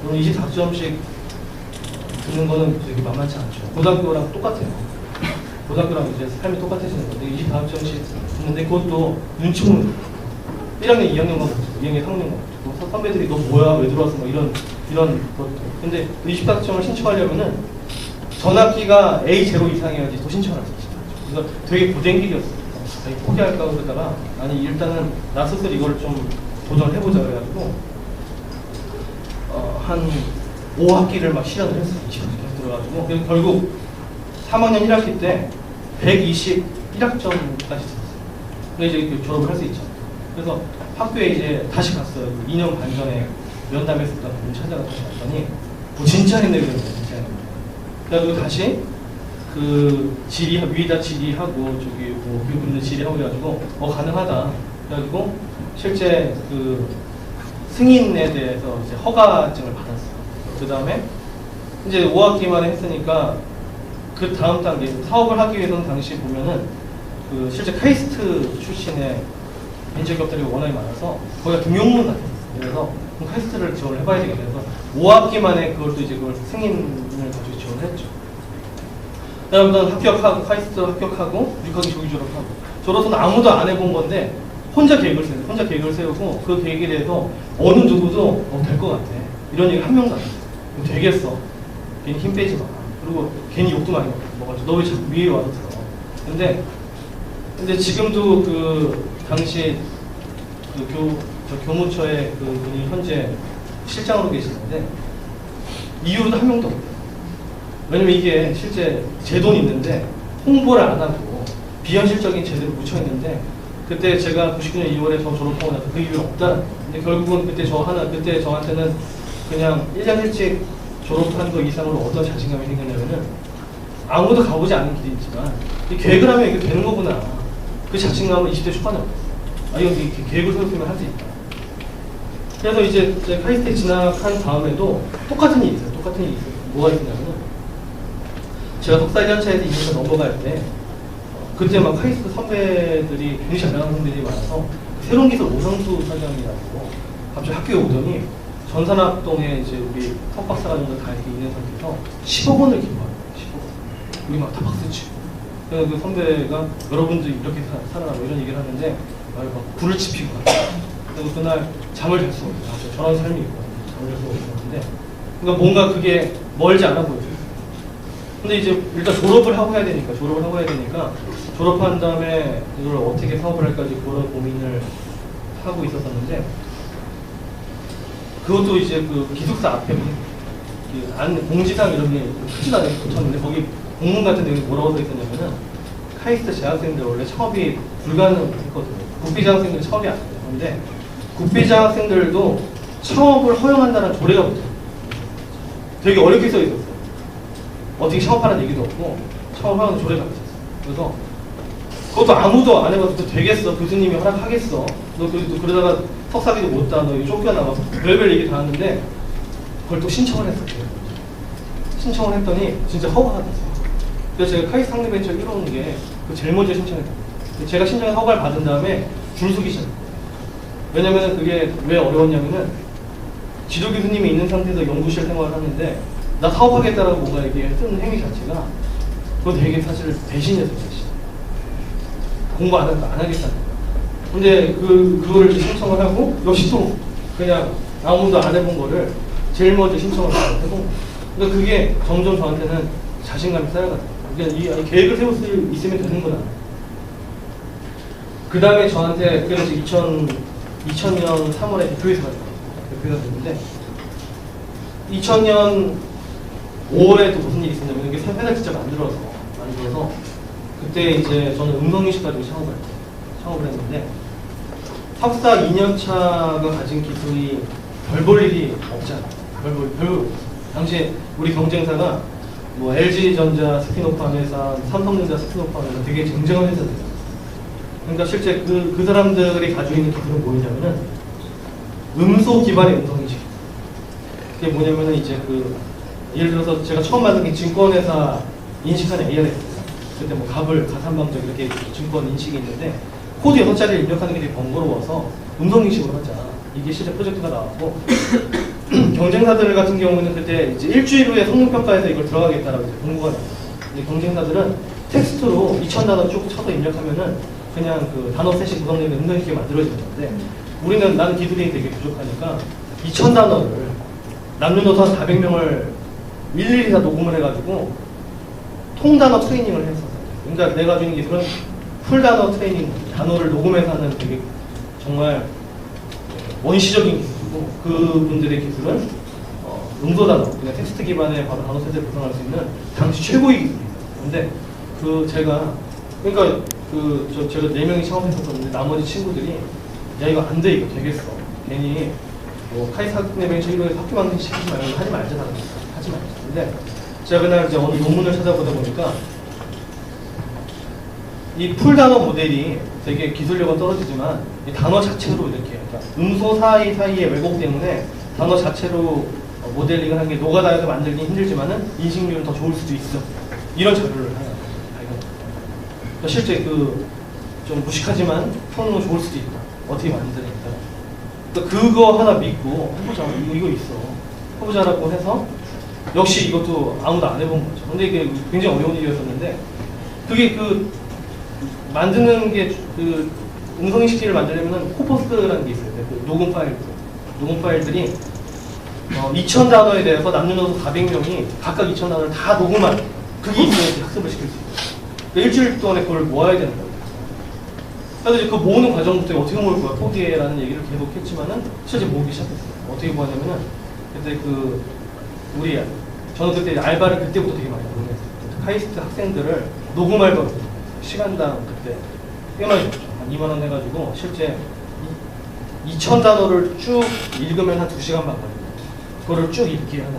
그럼 24점씩 듣는 거는 되게 만만치 않죠. 고등학교랑 똑같아요. 고등학교랑 이제 삶이 똑같아지는 건데 24점씩 듣는데 그것도 눈치 보는 거예요. 1학년, 2학년만 보죠. 2학년, 3학년만 보죠. 선배들이 너 뭐야? 왜 들어왔어? 뭐 이런 것도. 근데 24점을 신청하려면은 전학기가 A0 이상이어야지 또 신청을 할 수 있어요. 그래서 되게 고된 길이었어요. 포기할까 그러다가 아니 일단은 나 스스로 이걸 좀 도전을 해보자 그래가지고 한 5학기를 막 실현을 했어요. 20학기 들어가지고 그래서 결국 3학년 1학기 때 121학점까지 들었어요. 그래서 이제 졸업을 할 수 있죠. 그래서 학교에 이제 다시 갔어요. 2년 반 전에 면담했었던 분 찾아가서 갔더니 진짜 했네 그랬어요. 진짜 했네. 그래가지고 다시 위에다 질의하고 저기 뭐 교육부는 질의하고 그래가지고 가능하다. 그래가지고 실제 승인에 대해서 이제 허가증을 받았어요. 그 다음에 이제 5학기 만에 했으니까 그 다음 단계 사업을 하기 위해서는 당시 보면은 실제 카이스트 출신의 벤처기업들이 워낙에 많아서 거기가 등용문 같은 게 있어요. 그래서 카이스트를 지원을 해봐야 되겠다. 그래서 5학기 만에 그걸 승인을 가지고 지원을 했죠. 그다음부터는 합격하고 카이스트 합격하고 6학기 조기 졸업하고 졸업은 아무도 안 해본 건데 혼자 계획을 세우고 그 계획에 대해서 어느 누구도 될 것 같아. 이런 얘기 한 명도 안 했어요. 되겠어. 괜히 힘 빼지 마. 그리고 괜히 욕도 많이 먹었죠. 너 왜 자꾸 위에 와서 들어. 근데 지금도 당시 교무처의 분이 현재 실장으로 계시는데 이후로도 한 명도 없어요. 왜냐면 이게 실제 제 돈이 있는데 홍보를 안 하고 비현실적인 제도를 묻혀있는데 그때 제가 99년 2월에 저 졸업하고 나서 그 이유는 없다. 근데 결국은 그때 저한테는 그냥 1년 일찍 졸업한 거 이상으로 어떤 자신감이 생겼냐면은 아무도 가보지 않는 길이 있지만 이 계획을 하면 이게 되는 거구나. 그 자신감은 20대 초반에 없었어요. 아, 이거 계획을 세웠으면 할 수 있다. 그래서 이제 카이스트에 진학한 다음에도 똑같은 일이 있어요. 똑같은 일이 있어요. 뭐가 있냐면은 제가 석사 1년차에서 2년차 넘어갈 때 그때 막 카이스트 선배들이 굉장히 잘 나가는 선배들이 많아서 새로운 기술 오상수 사장이라고 갑자기 학교에 오더니 전산학동에 이제 우리 석박사가 정도 다 이렇게 있는 상태에서 10억 원을 기부하는 거예요. 10억 원. 우리 막 다 박수치고. 그래서 그 선배가 여러분들 이렇게 살아라고 이런 얘기를 하는데 막 불을 지피고 그리고 그날 잠을 잘 수가 없어요. 저런 삶이 있고 잠을 잘 수가 없었는데 그러니까 뭔가 그게 멀지 않아 보여요. 근데 이제 일단 졸업을 하고 해야 되니까 졸업한 다음에 이걸 어떻게 사업을 할까지 그런 고민을 하고 있었었는데 그것도 이제 그 기숙사 앞에 안 공지사항 이런 게 크진 않게 붙였는데 거기 공문 같은 데 뭐라고 써 있었냐면은 카이스트 재학생들 원래 창업이 불가능했거든요. 국비장학생들 창업이 안 돼요. 그런데 국비장학생들도 창업을 허용한다는 조례가 붙어요. 되게 어렵게 써 있었어요. 어떻게 창업하라는 얘기도 없고 창업하는 조례가 붙었어요. 그래서 그것도 아무도 안 해봐도 되겠어. 교수님이 허락하겠어. 너 그러다가 석사비도 못 따. 너 쫓겨나가서 별별 얘기 다 하는데 그걸 또 신청을 했어요. 신청을 했더니 진짜 허가가 됐어요. 그래서 제가 카이스트 학내벤처 1호인 게 그 제일 먼저 신청했어요. 제가 신청해서 허가를 받은 다음에 줄 서기 시작했어요. 왜냐면 그게 왜 어려웠냐면은 지도 교수님이 있는 상태에서 연구실 생활을 하는데 나 사업하겠다라고 뭔가 이렇게 쓰는 행위 자체가 그건 되게 사실 배신이었어요. 배신. 공부 안 하겠다는 거예요. 근데 그거를 신청을 하고 역시 또 그냥 아무도 안 해본 거를 제일 먼저 신청을 하고 그러니까 그게 점점 저한테는 자신감이 쌓여가요. 그러니까 이 계획을 세울 수 있으면 되는구나. 그 다음에 저한테 그래서 2000년 3월에 대표이사가 됐는데 2000년 5월에 또 무슨 일이 있었냐면 이게 회사 직접 만들어서 그때 이제 저는 음성인식 가지고 창업을 했는데 석사 2년차가 가진 기술이 별 볼 일이 없잖아. 별 당시에 우리 경쟁사가 뭐 LG전자 스피노프한 회사, 삼성전자 스피노프한 회사 되게 쟁쟁한 회사들. 그러니까 실제 그 사람들이 가지고 있는 기술은 뭐냐면은 음소 기반의 음성인식. 그게 뭐냐면은 이제 예를 들어서 제가 처음 만든 게 증권회사 인식하는 ARS입니다. 그때 뭐 가산방적 이렇게 증권 인식이 있는데 코드 6자리를 입력하는 게 되게 번거로워서 음성인식으로 하자. 이게 실제 프로젝트가 나왔고 경쟁사들 같은 경우는 그때 이제 일주일 후에 성능평가에서 이걸 들어가겠다라고 이제 공고가 나왔어요. 근데 경쟁사들은 텍스트로 2000단어 쭉 쳐서 입력하면은 그냥 그 단어 셋이 구성되는 음성인식이 만들어지는 건데 우리는 나는 기술이 되게 부족하니까 2000단어를 남녀노소 한 400명을 일일이 다 녹음을 해가지고 통단어 트레이닝을 했었어요. 그러니까 내가 주는 기술은 풀단어 트레이닝, 단어를 녹음해서 하는 되게 정말 원시적인 기술이고 그분들의 기술은 음소단어, 그냥 텍스트 기반의 바로 단어 셋을 구성할 수 있는 당시 최고의 기술이에요. 근데 제가 그러니까 제가 4명이 창업했었는데 나머지 친구들이 야 이거 안 돼, 이거 되겠어. 괜히 카이스트 학내벤처 1호에서 학교 만드는 시키지 말고 하지 말자. 하지 말자. 근데 제가 그날 이제 어느 논문을 찾아보다 보니까 이 풀단어 모델이 되게 기술력은 떨어지지만 이 단어 자체로 이렇게 그러니까 음소 사이의 왜곡 때문에 단어 자체로 모델링을 하는 게 노가다에서 만들긴 힘들지만은 인식률은 더 좋을 수도 있어. 이런 자료를 하나 발견했어요. 그러니까 실제 좀 무식하지만 성능은 좋을 수도 있다. 어떻게 만드니까. 그러니까 그거 하나 믿고 해보자. 이거 있어. 해보자라고 해서 역시 이것도 아무도 안 해본 거죠. 근데 이게 굉장히 어려운 일이었었는데 그게 만드는 게 음성인식기를 만들려면 코퍼스라는 게 있어요. 녹음 파일들이 2000단어에 대해서 남녀노소 400명이 각각 2000단어를 다 녹음한 그게 있어야 학습을 시킬 수 있어요. 그러니까 일주일 동안에 그걸 모아야 되는 거예요. 그래서 이제 그 모으는 과정부터 어떻게 모을 거야 포기해라는 얘기를 계속 했지만은 실제 모으기 시작했어요. 어떻게 모았냐면은 그때 저는 그때 알바를 그때부터 되게 많이 녹음했어요. 카이스트 학생들을 녹음 알바로 시간당 그때 꽤 많이 줬죠. 한 2만 원 해가지고 실제 2000단어를 쭉 읽으면 한 2시간 반 걸려요. 그거를 쭉 읽게 하는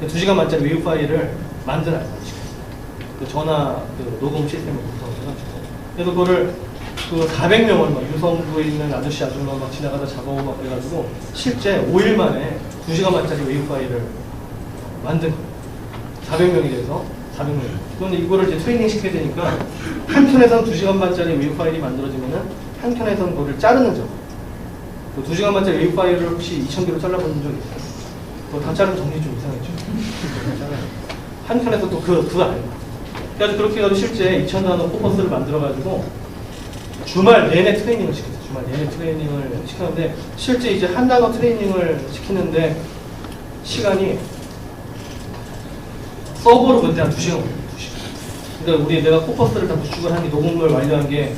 알바. 2시간만짜리 웨이브 파일을 만드는 알바를 시켰어요. 전화 녹음 시스템을 구성해가지고. 그래서 그거를 그 400명을 막 유성구에 있는 아저씨 아줌마 막 지나가다 잡아오고 막 그래가지고 실제 5일 만에 2시간만짜리 웨이브 파일을 만든 거예요. 400명이 돼서 400명. 그런데 이거를 이제 트레이닝 시켜야 되니까 한 편에선 2시간만짜리 웨이브 파일이 만들어지면은 한 편에선 그거를 자르는 점. 그 2시간만짜리 웨이브 파일을 혹시 2,000개로 잘라본 적 있어요? 그거 다 자르면 정리 좀 이상했죠. 한 편에서 또 그거 아니에요. 그래서 그렇게 해가지고 실제 2,000단어 포커스를 만들어가지고 주말 내내 트레이닝을 시켰어요. 주말 내내 트레이닝을 시켰는데 실제 이제 한 단어 트레이닝을 시키는데 시간이 서버로 그때 한 2시간 걸려요. 2시간. 그러니까 내가 포커스를 다 구축을 한 게 녹음을 완료한 게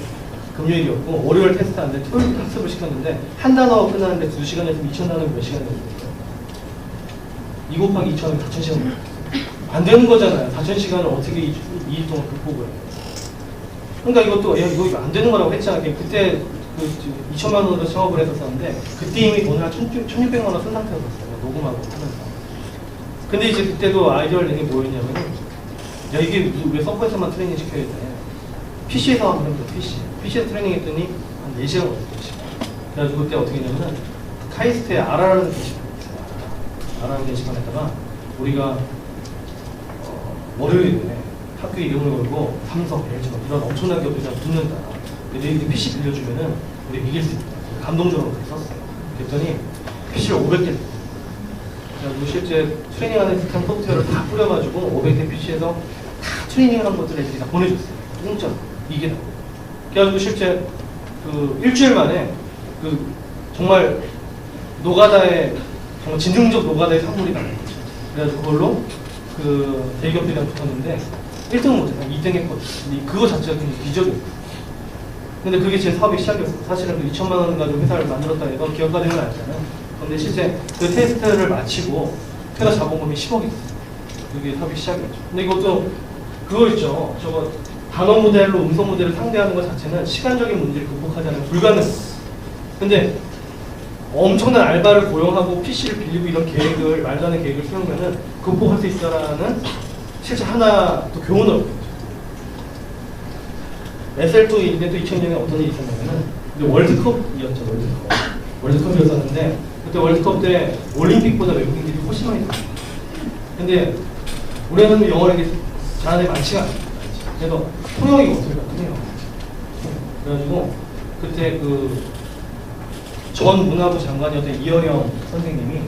금요일이었고 월요일 테스트하는데 토요일 학습을 시켰는데 한 단어 끝나는데 2시간에서 2,000단어면 몇 시간이 걸려요? 2 곱하기 2,000은 4,000시간 걸려요. 안 되는 거잖아요. 4,000시간을 어떻게 2일 동안 극복을 해요. 그러니까 이것도 이거 안 되는 거라고 했잖아. 그때 그 2천만 원으로 창업을 했었는데 그때 이미 돈을 한 1,600만 원 쓴 상태였었어요. 녹음하고 하면서. 근데 이제 그때도 아이디어를 낸 게 뭐였냐면 야 이게 왜 서버에서만 트레이닝 시켜야 돼? PC에서 한번 해보자. PC에서 트레이닝 했더니 한 4시간 걸렸어요. 4시간. 그래가지고 그때 어떻게 했냐면은 카이스트에 R라는 게시판이 있어요. R라는 게시판에다가 우리가 월요일에 학교 이름을 걸고 삼성, LG 이런 엄청난 기업들이랑 붙는다. 너희들 PC 빌려주면은 우리 이길 수 있다. 감동적으로 그렇게 썼어요. 그랬더니 PC를 500개. 그래가지고 실제 트레이닝하는 듯한 소프트웨어를 다 뿌려가지고 500개 PC에서 다 트레이닝한 것들을 애들이 다 보내줬어요. 공짜로. 이게 다. 그래가지고 실제 그 일주일 만에 그 정말 노가다의 정말 진정적 노가다의 산물이 나온 거죠. 그래가지고 그걸로 그 대기업들이랑 붙었는데 1등은 못했어요. 2등 했거든요. 그거 자체가 굉장히 기적이었어요. 근데 그게 제 사업의 시작이었어요. 사실은 그 2천만 원 가지고 회사를 만들었다 해서 기업가되는 건 아니잖아요. 근데 실제 그 테스트를 마치고 회사 자본금이 10억이 됐어요. 그게 사업의 시작이었죠. 근데 이것도 그거 있죠. 저거 단어 모델로 음성 모델을 상대하는 것 자체는 시간적인 문제를 극복하지 않으면 불가능해요. 근데 엄청난 알바를 고용하고 PC를 빌리고 이런 계획을, 말도 안 되는 계획을 세우면은 극복할 수 있다라는 실제 하나 또 교훈을 얻었죠. SL2 이벤트 2000년에 어떤 일이 있었냐면은 월드컵이었죠. 월드컵이었었는데 그때 월드컵 때 올림픽보다 외국인들이 훨씬 많이 들어왔어요. 근데 우리는 영어를 잘하는 애 많지가 않아요. 그래서 통역이 어떻게 같은데요. 그래가지고 그때 그 전 문화부 장관이었던 이어영 선생님이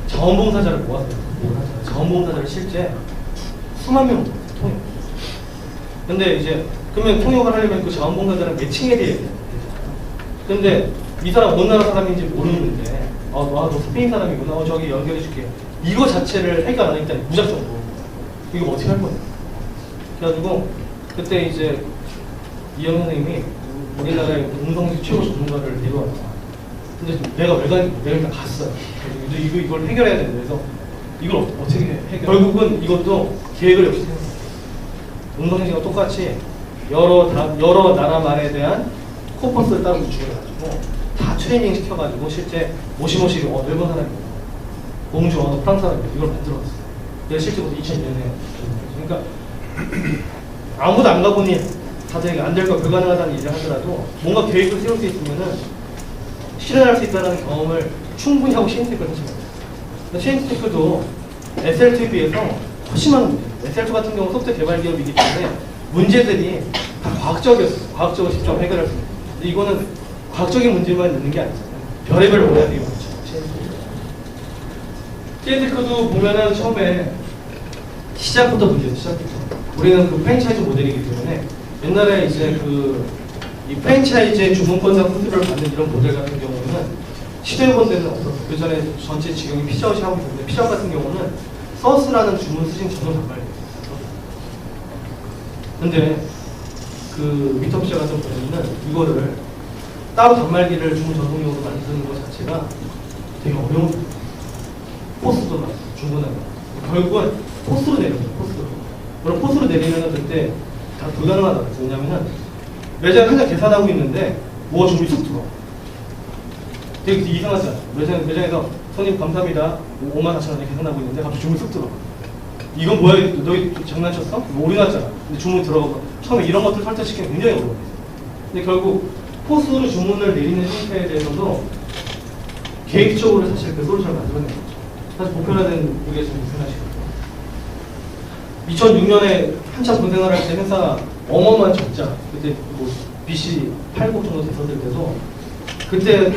자원봉사자를 모았어요. 자원봉사자를 실제 수만 명 통역. 근데 이제 그러면 통역을 하려면 그 자원봉사자랑 매칭해야 돼요. 근데 이 사람 어느 나라 사람인지 모르는데 너 스페인 사람이구나. 저기 연결해줄게. 이거 자체를 해결 안 했다니 무작정으로. 이거 어떻게 할 거냐. 그래가지고 그때 이제 이영 선생님이 우리나라의 음성식 최고 전문가를 데려왔다. 근데 내가 내가 일단 갔어요. 이걸 해결해야 되는데 그래서 이걸 어떻게 해결? 결국은 이것도 계획을 역시 세웠어요. 음성식과 똑같이 여러 나라 말에 대한 코퍼스를 따로 구축해가지고 다 트레이닝 시켜가지고 실제 모시모시 일본 사람이고 공주 프랑스 사람이고 이걸 만들어놨어요. 내가 실제 2000년에 그러니까 아무도 안 가보니 다들 안 될 거 불가능하다는 얘기를 하더라도 뭔가 계획을 세울 수 있으면은 실현할 수 있다는 경험을 충분히 하고 시행테크를 하시면 돼요. 시행테크도 SL2에 비해서 훨씬 많은 문제예요. SL2 같은 경우 소프트웨어 개발 기업이기 때문에 문제들이 다 과학적이었어요. 과학적으로 직접 해결할 수 있어요. 근데 이거는 과학적인 문제만 있는 게 아니잖아요. 별의별 오해들이 많죠. 시행테크도 보면은 처음에 시작부터 문제였어요. 시작부터. 우리는 그 프랜차이즈 모델이기 때문에 옛날에 이제 이 프랜차이즈의 주문권자 호수를 받는 이런 모델 같은 경우는 시도해본 데는 없었어요. 그 전에 전체 지금이 피자헛이 하고 있는데 피자헛 같은 경우는 서스라는 주문 수신 전용 단말기였어요. 근데 그 미터피자 같은 경우는 이거를 따로 단말기를 주문 전송용으로 만드는 것 자체가 되게 어려운 거예요. 포스도 나왔어요. 중고나라. 결국은 포스로 내려요. 포스로. 그럼 포스로 내리면 그때 다 불가능하다. 왜냐면은 매장 한장 계산하고 있는데 뭐가 주문이 쑥 들어와. 되게 이상하지 않아요? 매장에서 손님 감사합니다. 54,000원에 계산하고 있는데 갑자기 주문이 쑥 들어와. 이건 뭐야? 너희 장난쳤어? 뭐 오류 났잖아. 근데 주문이 들어가고 처음에 이런 것들 설정시키면 굉장히 어려워요. 근데 결국 포스로 주문을 내리는 형태에 대해서도 계획적으로 사실 그 솔루션을 만들어낸 거죠. 사실 보편화된 우리가 지금 생각하시거든요. 2006년에 한참 고생을 할 때 회사 어마어마한 적자, 그때 뭐 BC 8국 정도 됐었을 때도 그때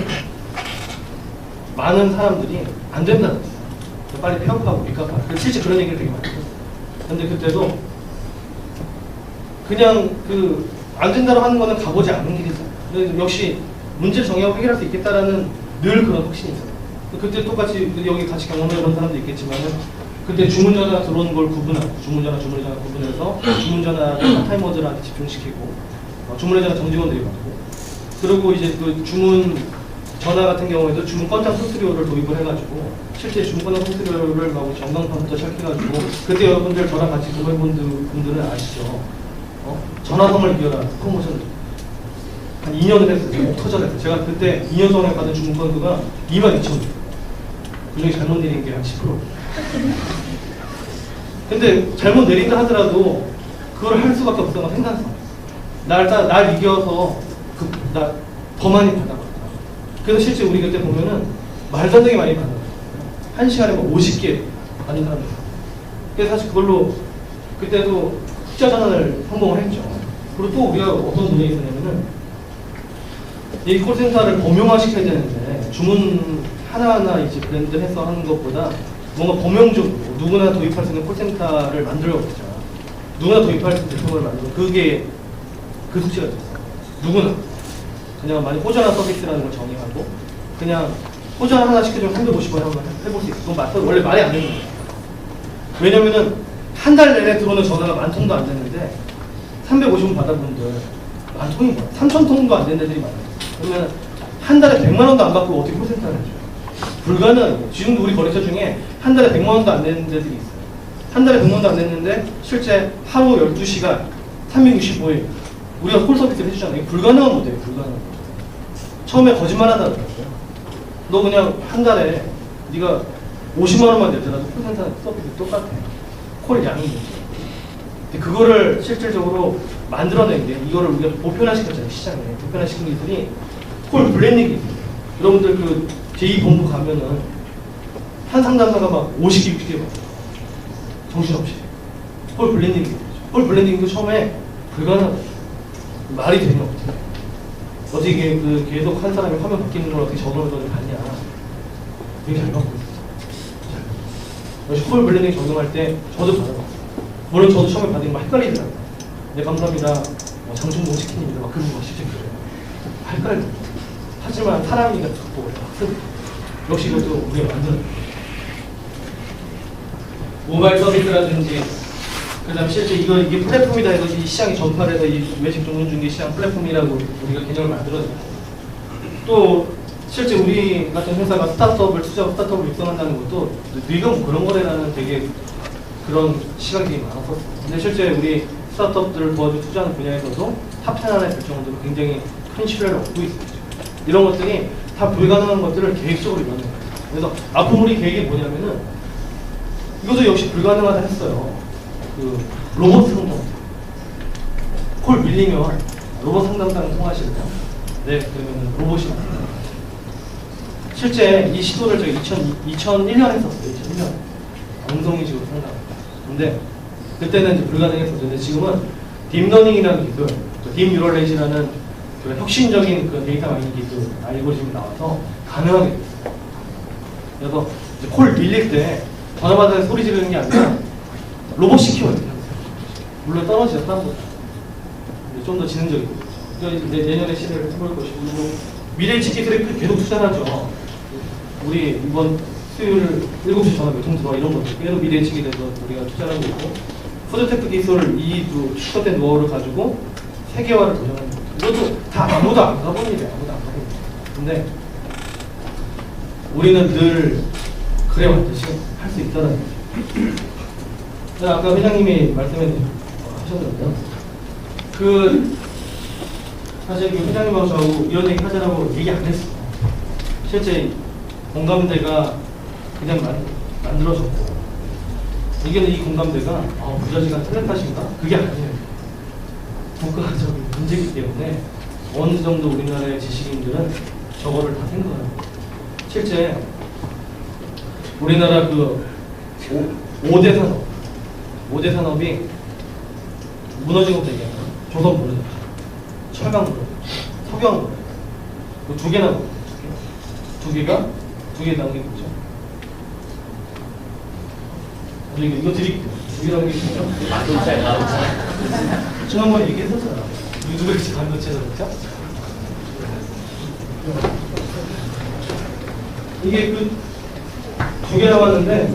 많은 사람들이 안 된다고 했어요. 빨리 폐업하고 리카파하고 실제 그런 얘기를 되게 많이 했어요. 근데 그때도 그냥 그 안 된다고 하는 거는 가보지 않는 길이잖아요. 근데 역시 문제를 정의하고 해결할 수 있겠다라는 늘 그런 확신이 있어요. 그때 똑같이 여기 같이 경험해본 사람도 있겠지만은 그때 주문전화 들어오는 걸 구분하고 주문전화 구분해서 주문전화 타이머들한테 집중시키고 주문전화 정직원들이 받고 그리고 이제 그 주문 전화 같은 경우에도 주문 건장 소스리오를 도입을 해가지고 실제 주문 건장 소스리오를 막 전광판부터 시작해가지고 그때 여러분들 저랑 같이 동호회분 분들은 아시죠? 전화성을 이겨라 프로모션 한 2년을 했어요. 터져냈어요. 제가 그때 2년 동안 받은 주문 건수가 22,000개. 그중에 잘못 내린 게 한 10%. 근데 잘못 내린다 하더라도 그걸 할 수밖에 없어. 생산성. 날 이겨서 나 더 많이 받아봤다. 그래서 실제 우리 그때 보면은 말도 안 되게 많이 받아봤어요. 한 시간에 뭐 50개 받는 사람들. 그래서 사실 그걸로 그때도 흑자 전환을 성공을 했죠. 그리고 또 우리가 어떤 논의가 있었냐면은 이 콜센터를 범용화시켜야 되는데 주문 하나하나 이제 브랜드 해서 하는 것보다 뭔가 범용적으로 누구나 도입할 수 있는 콜센터를 만들어보자. 누구나 도입할 수 있는 제품을 만들어. 그게 그 숙제가 됐어요. 누구나 그냥 만약 호전화 서비스라는 걸 정의하고 그냥 호전화 하나 시켜주면 350원 한번 해볼 수 있어. 그건 원래 말이 안 되는 거예요. 왜냐면은 한 달 내내 들어오는 전화가 10,000통도 안 됐는데 350원 받아본 분들 10,000통이 뭐야? 3,000통도 안 된 데들이 많아요. 그러면 한 달에 100만 원도 안 받고 어떻게 콜센터를 해줘요? 불가능해요. 지금도 우리 거래처 중에 한 달에 100만 원도 안 되는 데들이 있어요. 한 달에 100만 원도 안 됐는데 실제 하루 12시간 365일 우리가 콜 서비스를 해주잖아요. 이게 불가능한 모델이에요. 불가능한. 처음에 거짓말하다 그랬어요. 너 그냥 한 달에 네가 50만 원만 내더라도 콜센터 서비스 똑같아. 콜 양이 문제. 근데 그거를 실질적으로 만들어낸 게 이거를 우리가 보편화시켰잖아요. 시장에 보편화시킨 기술이 콜 블렌딩 기술. 여러분들 그 제2본부 가면은 한 상담사가 막 50개, 60개 받아요. 정신없이. 콜 블렌딩 기술이죠. 콜 블렌딩도 처음에 불가능하다. 말이 되냐 어떻게? 어떻게 그 계속 한 사람이 화면 바뀌는 걸 어떻게 적응을 봤냐? 되게 잘 받고 있었어. 역시 콜 블렌딩 적용할 때 저도 받아봤어요. 물론 저도 처음에 받은 거 헷갈리더라고요. 네 감사합니다. 장충동 치킨입니다. 막 그런 거 실제 그래요. 헷갈려. 하지만 사람이니까 듣고 역시 이것도 우리가 만드는 모바일 서비스라든지 그다음 실제 이게 플랫폼이다 해서 이 시장이 전파를 해서 이 외식 종론 중개 시장 플랫폼이라고 우리가 개념을 만들어냈고 또 실제 우리 같은 회사가 스타트업을 투자하고 스타트업을 육성한다는 것도 네가 뭐 그런 거래라는 되게 그런 시각이 되게 많았었어요. 근데 실제 우리 스타트업들을 도와주고 투자하는 분야에서도 탑10 안에 들 정도로 굉장히 큰 신뢰를 얻고 있어요. 이런 것들이 다 불가능한 것들을 계획적으로 이루는 거예요. 그래서 앞으로 우리 계획이 뭐냐면은 이것도 역시 불가능하다 했어요. 그 로봇 상담. 콜 밀리면 로봇 상담사랑 통화하실래요? 네, 그러면 로봇이 나타나요. 실제 이 시도를 저희 2001년 했었어요. 2001년. 엉성이식으로 상담. 근데 그때는 이제 불가능했었는데 지금은 딥러닝이라는 기술, 딥뉴럴넷이라는 그 혁신적인 그 데이터 마이닝 기술 알고리즘이 나와서 가능하게 됐어요. 그래서 이제 콜 밀릴 때 전화 받아서 소리 지르는 게 아니라 로봇 키워야 돼요. 물론 떨어지죠, 사람보다. 좀 더 지능적이고. 내년에 시대를 해볼 것이고, 미래 지키들에 계속 투자하죠. 우리 이번 수요일 7시 전화 몇 통 들어와 이런 것들 계속 미래 예측이 돼서 우리가 투자하고 있고, 푸드테크 기술 이 축소된 노하우를 가지고 세계화를 도전하는 거죠. 이것도 다 아무도 안 가본 일이에요. 아무도 안 가본 일. 근데 우리는 늘 그래 왔듯이 할 수 있다는 거죠. 아까 회장님이 하셨는데요. 사실 그 회장님하고 저하고 이런 얘기 하자라고 얘기 안 했어. 실제 공감대가 그냥 만들어졌고, 이게는 이 공감대가 부자지간 텔레파시인가? 그게 아니에요. 국가적인 문제이기 때문에 어느 정도 우리나라의 지식인들은 저거를 다 생각하는 거예요. 실제 우리나라 그 5대 산업, 5대 산업이 무너진 것도 얘기하면 조선 무너졌죠, 철강 무너졌죠, 석영 무너졌죠. 그 두 개나 무너졌죠. 두 개 나온 게 뭐죠? 이거 드릴게요. 두 개 나온 게 뭐죠? 반도체. 지난번에 얘기했었잖아. 누가 이렇게 반도체를 그랬죠? 이게 그 두 개 나왔는데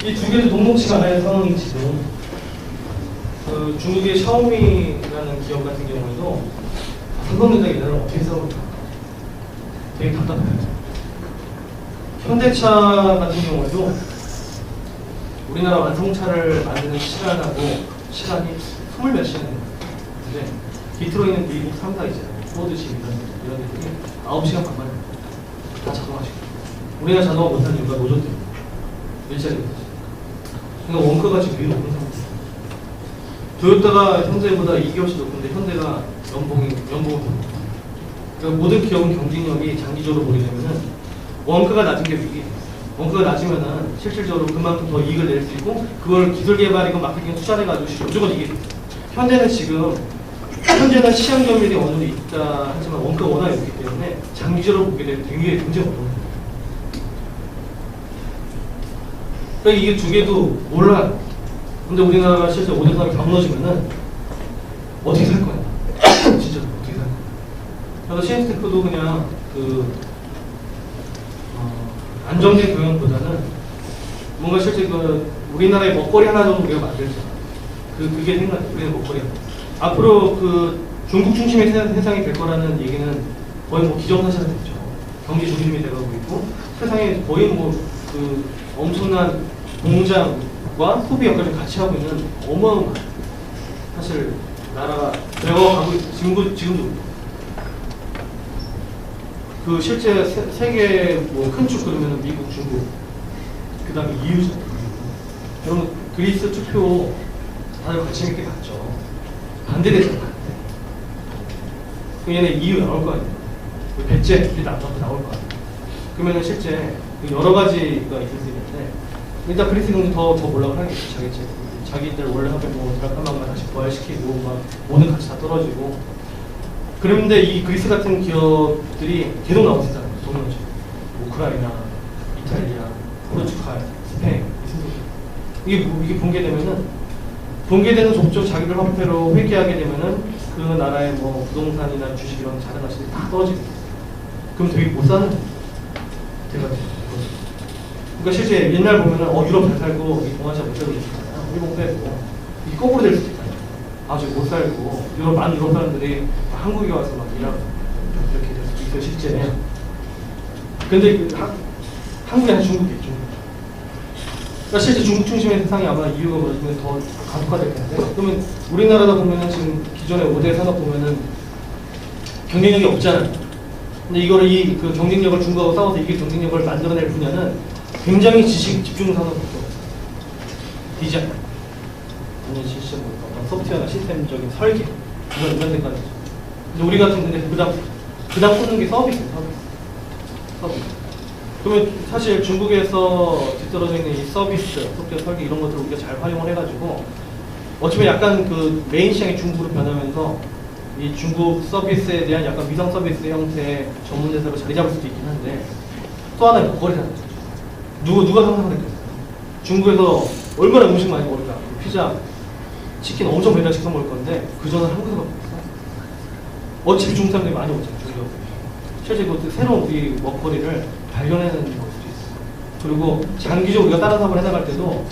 이 두 개도 녹록치가 않아요. 상황이 지금 그 중국의 샤오미라는 기업 같은 경우에도 삼성전자 얘네를 어떻게 싸울까 되게 답답해요. 현대차 같은 경우에도 우리나라 완성차를 만드는 시간이 20몇 시간 근데 뒤틀어 있는 미국 3사 있잖아요. 포드시 이런 애들이 9시간 반 만에 다 자동화시켜요. 우리나라 자동화 못하는 이유가 노조 때문에 일자리가 있어요. 그러니까 원가가 지금 위로 높은 상황이에요. 토요타가 현대보다 2개월씩 높은데 현대가 연봉은 그러니까 모든 기업은 경쟁력이 장기적으로 보게 되면은 원가가 낮은 게 위기예요. 원가가 낮으면은 실질적으로 그만큼 더 이익을 낼 수 있고 그걸 기술 개발이고 마케팅에 투자해가지고 무조건 이게 현대는 지금 현재는 시장 점유율이 어느 정도 있다 하지만 원가가 워낙 높기 때문에 장기적으로 보게 되면 굉장히 어려워요. 그러니까 이게 두 개도 몰라요. 근데 우리나라가 실제 5대 산업이 다 무너지면은 어떻게 살 거야? 진짜 어떻게 살 거야? 그래서 시엔스테크도 그냥 안정된 경영보다는 뭔가 실제 우리나라의 먹거리 하나 정도 우리가 만들자. 그게 생각해. 우리의 먹거리 하나. 앞으로 중국 중심의 세상이 될 거라는 얘기는 거의 기정사실화 됐죠. 경기 중심이 돼가고 있고 세상에 거의 엄청난 공장과 소비 역할을 같이 하고 있는 어마어마한 사실 나라가 되어가고 지금도 실제 세계 큰 축 그러면 미국, 중국, 그 다음에 EU죠. 여러분 그리스 투표 다들 관심 있게 봤죠. 반대됐잖아. 그럼 얘네 EU 나올 거 아니에요. 배째 우리 나올 거 아니에요. 그러면 실제 여러 가지가 있을 수 있는데 일단 그리스 경제 더 몰락을 하겠죠. 자기들 원래 하면 드라카마가 다시 부활시키고 막 모든 가치 다 떨어지고. 그런데 이 그리스 같은 기업들이 계속 나오고 있잖아요. 동명죠. 우크라이나, 이탈리아, 포르투갈, 스페인, 이게 붕괴되는 족족 자기들 화폐로 회귀하게 되면은 그 나라의 부동산이나 주식 이런 자산 가치들이 다 떨어지게 돼요. 그럼 되게 못 사는 대가 돼요. 그러니까 실제 옛날 보면은 유럽 잘 살고 이 동아시아 못 살고 있잖아요. 일본 빼고 이게 거꾸로 될 수도 있잖아요. 아주 못 살고 많은 유럽 사람들이 한국에 와서 막 일하고 이렇게 될 수도 있어요. 실제. 근데 한국이 아니라 중국이겠죠. 그러니까 실제 중국 중심의 세상이 아마 이유가 뭐냐면 더 가속화될 텐데 그러면 우리나라다 보면은 지금 기존의 5대 산업 보면은 경쟁력이 없잖아요. 근데 이거를 그 경쟁력을 중국하고 싸워서 이게 경쟁력을 만들어낼 분야는 굉장히 지식 집중 산업부터 디자인, 아니면 시스템 소프트웨어나 시스템적인 설계 이런 데까지. 근데 우리 같은 데는 그다음 꽂는 게 서비스예요. 서비스. 그러면 사실 중국에서 뒤떨어져 있는 이 서비스, 소프트웨어 설계 이런 것들을 우리가 잘 활용을 해가지고 어쩌면 약간 메인 시장이 중국으로 변하면서 이 중국 서비스에 대한 약간 위상 서비스 형태의 전문 대사로 자리 잡을 수도 있긴 한데 또 하나의 먹거리라는 거죠. 누가 상상했겠어요? 중국에서 얼마나 음식 많이 먹을까? 피자, 치킨 엄청 배달식 사 먹을 건데 그 전에 한국에서 먹었어. 어차피 중국 사람들이 많이 오잖아요. 중국. 실제 그 새로운 우리 먹거리를 발견해내는 걸 수도 있어요. 그리고 장기적으로 우리가 다른 사업을 해나갈 때도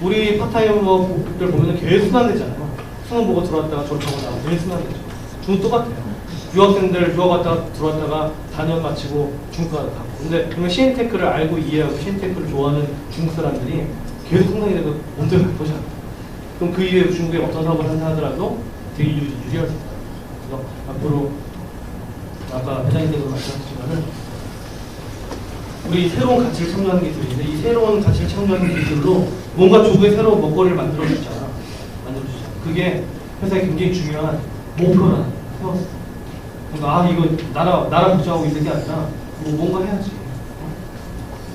우리 파타이머들 보면 계속 순환되잖아요. 수능 보고 들어왔다가 졸업하고 나오고 계속 순환되죠. 중국 똑같아요. 유학생들 유학 갔다가 들어왔다가 4년 마치고 중국 가고. 근데 그러면 시엔테크를 알고 이해하고 시엔테크를 좋아하는 중국 사람들이 계속 성장이 되고 몸들을 갈 것이야. 그럼 그 이후에 중국에 어떤 사업을 한다 하더라도 되게 유리할 수 있다. 그래서 앞으로 아까 회장님께서 말씀하셨지만은 우리 새로운 가치를 창조하는 기술인데 이 새로운 가치를 창조하는 기술로 뭔가 조국의 새로운 먹거리를 만들어주자. 그게 회사에 굉장히 중요한 목표라는 세웠어요. 그러니까 아 이거 나라 걱정하고 있는 게 아니라 뭐 뭔가 해야지.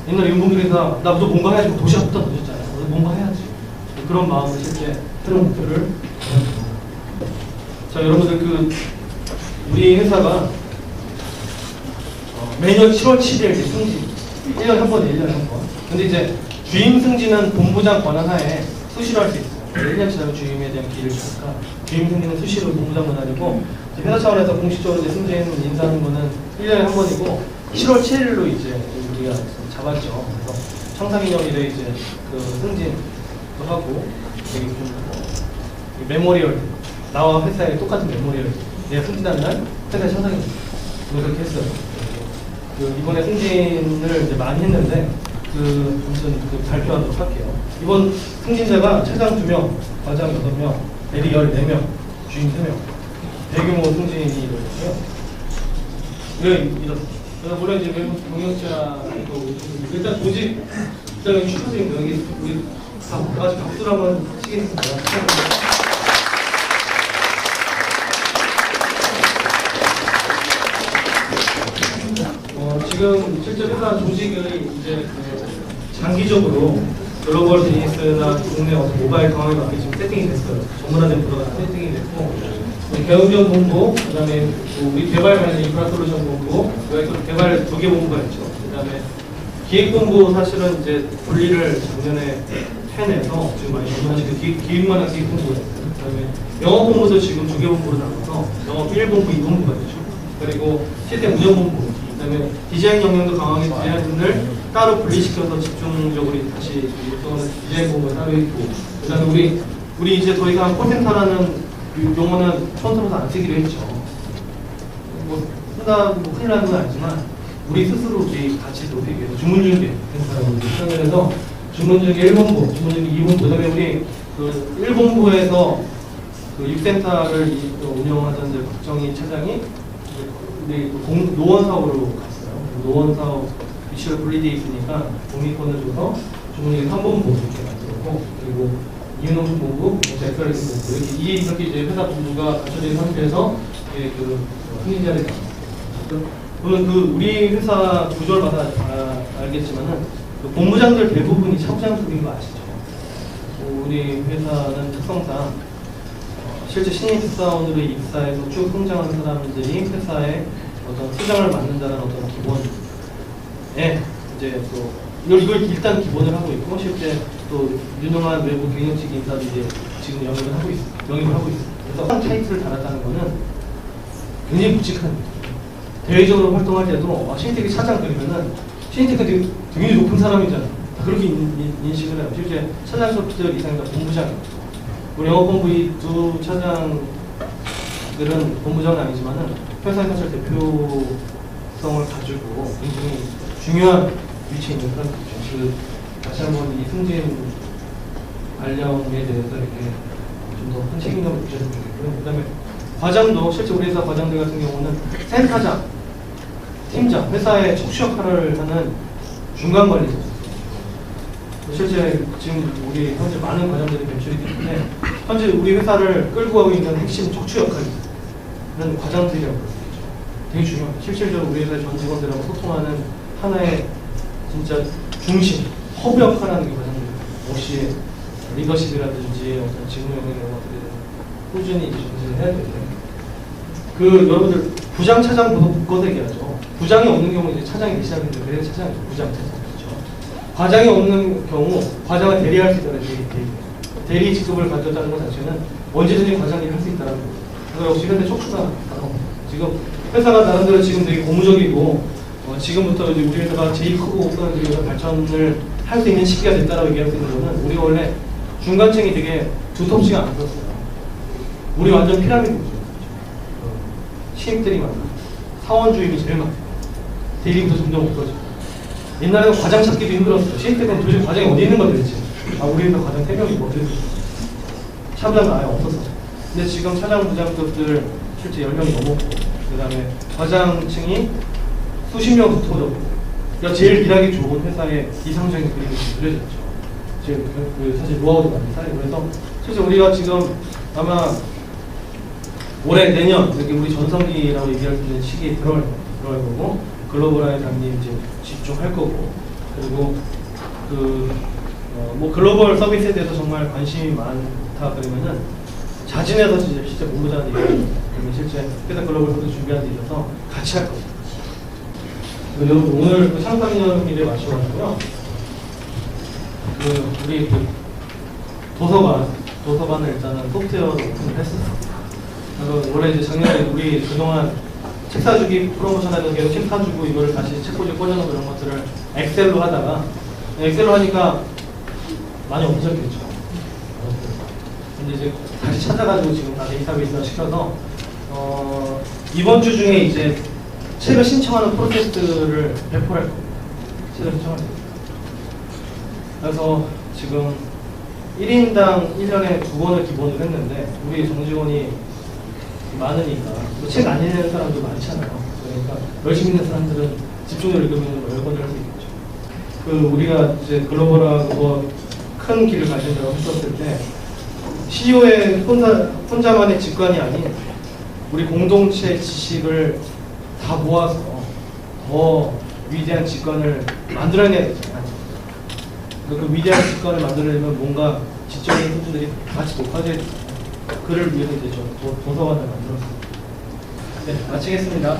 옛날에 윤봉길에서 나 무조건 뭔가 해야지 도시락부터 넣으셨잖아요. 뭔가 해야지. 그런 마음으로 실제 새로운 목표를 자 여러분들 그 우리 회사가 매년 7월 7일 승진 1년에 한 번이에요. 1년에 한 번. 근데 이제 주임 승진은 본부장 권한하에 수시로 할 수 있어요. 1년 지나면 주임에 대한 기회를 주니까 주임 승진은 수시로 본부장 권한이고 회사 차원에서 공식적으로 이제 승진 인사하는 거는 1년에 한 번이고 7월 7일로 이제 우리가 잡았죠. 그래서 청사기념일에 이제 그 승진도 하고 되게 좀 메모리얼 나와 회사에 똑같은 메모리얼 내가 승진하는 날 회사에 청사기념일 그렇게 했어요. 그 이번에 승진을 이제 많이 했는데 아무튼 발표하도록 할게요. 이번 승진자가 차장 2명, 과장 6명, 대리 14명, 주임 3명. 대규모 승진이 이루어졌고요. 이렇습니다. 물론 이제 외부 경영자도 일단 조직 일단 축하드립니다. 여기 우리 다 같이 박수를 한번 치겠습니다. 지금 실제 회사 조직을 이제 장기적으로 글로벌 비즈니스나 국내 모바일 강화에 맞게 지금 세팅이 됐어요. 전문화된 부서가 세팅이 됐고, 우리 개운전 본부, 그다음에 우리 개발 관련 인프라 솔루션 본부, 여기 개발 2개 본부가 있죠. 그다음에 기획 본부 사실은 이제 분리를 작년에 해내서 지금 많이 전문화된 기획만 한 기획 본부가 있어요. 그다음에 영업 본부도 지금 2개 본부로 나눠서 영업 1본부, 2본부가 되죠. 그리고 시스템 운영 본부. 그다음에 디자인 역량도 강하게 디자인을 따로 분리시켜서 집중적으로 다시 구성하는 디자인 본부가 따로 있고, 그다음에 우리 이제 더 이상 콜센터라는 용어는 처음부터 안 쓰기로 했죠. 뭐 큰일 나는 건 아니지만 우리 스스로 우리 가치 높이기 위해서 주문중개 센터라고 생각을 해서 주문중개 1본부, 주문중개 2본부, 그다음에 우리 그 1본부에서 그 6센터를 운영하던 이제 박정희 차장이 우리 노원 사업으로 갔어요. 노원 사업 위치가 분리되어 있으니까 동의권을 줘서 주문중개 3본부 이렇게 만들었고, 그리고 이윤홍 본부, 엑스프레스 본부 이렇게 이제 회사 본부가 갖춰진 상태에서 그 승진자를 물론 그 우리 회사 구조를 알겠지만은 그 본부장들 대부분이 차부장급인 거 아시죠? 우리 회사는 특성상 실제 신입 특사원으로 입사해서 쭉 성장하는 사람들이 회사의 어떤 수장을 맡는다는 어떤 기본에 이제 또 이걸 일단 기본을 하고 있고, 실제 또 유능한 외부 경영직 인사도 이제 지금 영입을 하고 있어요. 그래서 타이틀을 달았다는 거는 굉장히 묵직한 거예요. 대외적으로 활동할 때도 신입텍이 차장 그러면은 신입텍은 되게 높은 사람이잖아요. 다 그렇게 인식을 해요. 실제 차장 소프트웨어 이상이 다 본부장이에요. 우리 영업본부 이 두 차장들은 본부장은 아니지만은 회사의 사실 대표성을 가지고 굉장히 중요한 위치에 있는 사람들이죠. 다시 한번 이 승진 발령에 대해서 이렇게 좀 더 큰 책임감을 느끼셨으면 좋겠고요. 그 다음에 과장도 실제 우리 회사 과장들 같은 경우는 센터장, 팀장, 회사의 척추 역할을 하는 중간 관리자. 실제 지금 우리 현재 많은 과장들이 배출이 되는데 현재 우리 회사를 끌고 가고 있는 핵심 척추 역할은 과장들이라고 볼 수 있죠. 되게 중요합니다. 실질적으로 우리 회사의 전 직원들하고 소통하는 하나의 진짜 중심, 허브 역할을 하는 게 과장들입니다. 역시 리더십이라든지 어떤 직무 영역 이런 것들을 꾸준히 전진을 해야 되는데, 그 여러분들 부장 차장 묶어서 얘기하죠. 부장이 없는 경우 이제 차장이 대시하는데 그래서 차장이죠. 부장 차장이죠. 과장이 없는 경우 과장을 대리할 수 있다는 대리 직급을 가졌다는 것 자체는 언제든지 과장이 할 수 있다는 거예요. 그래서 역시 현대 촉수가 지금 회사가 나름대로 지금 되게 고무적이고 지금부터 이제 우리 회사가 제일 크고 발전을 할 수 있는 시기가 됐다라고 얘기할 수 있는 거는 우리가 원래 중간층이 되게 두텁지가 않았어요. 우리 완전 피라미드 구조. 신입들이 많아. 사원 주임이 제일 많아요. 대리부터 점점 없어지고. 옛날에는 과장 찾기도 힘들었어요. 신입 때는 도대체 과장이 어디 있는 거야 도대체. 우리 회사 과장 3명이 어디 있어. 차부장은 아예 없었어. 근데 지금 차장 부장급들 실제 10명이 넘었고, 그 다음에 과장층이 수십 명 붙어졌고, 그러니까 제일 일하기 좋은 회사의 이상적인 그림이 그려졌죠. 지금 사실 노하우도 많이 쌓이고, 그래서 실제 우리가 지금 아마 올해 내년 여기 우리 전성기라고 얘기할 수 있는 시기에 들어갈 거고 글로벌화에 당연히 이제 집중할 거고 그리고 뭐 글로벌 서비스에 대해서 정말 관심이 많다 그러면은 자진해서 실제 본부장한테 얘기하고 그러면 실제 회사 글로벌 서비스 준비하는 데 있어서 같이 할 겁니다. 여러분 오늘 그 창사기념일에 마셔가지고요. 우리 도서관을 일단은 소프트웨어로 오픈을 했어요. 그래서 원래 이제 작년에 우리 그동안 책 사주기 프로모션 하면서 계속 책 사주고 이거를 다시 책꽂이 꽂아놓은 그런 것들을 엑셀로 하다가 엑셀로 하니까 많이 없어졌겠죠. 근데 이제 다시 찾아가지고 지금 다 데이터베이스화 시켜서 이번 주 중에 이제 책을 신청하는 프로젝트를 배포할 겁니다. 책을 신청할 겁니다. 그래서 지금 1인당 1년에 2번을 기본으로 했는데 우리 정직원이 많으니까 책 안 읽는 사람도 많잖아요. 그러니까 열심히 있는 사람들은 집중적으로 읽으면 10번을 할 수 있겠죠. 우리가 이제 글로벌하고 큰 길을 가진다고 했었을 때 CEO의 혼자만의 직관이 아닌 우리 공동체 지식을 다 모아서 더 위대한 직관을 만들어내야 되잖아요. 그 위대한 직관을 만들려면 뭔가 지적인 수준들이 같이 높아져야 돼요. 그를 위해서 이제 도서관을 만들었습니다. 네, 마치겠습니다.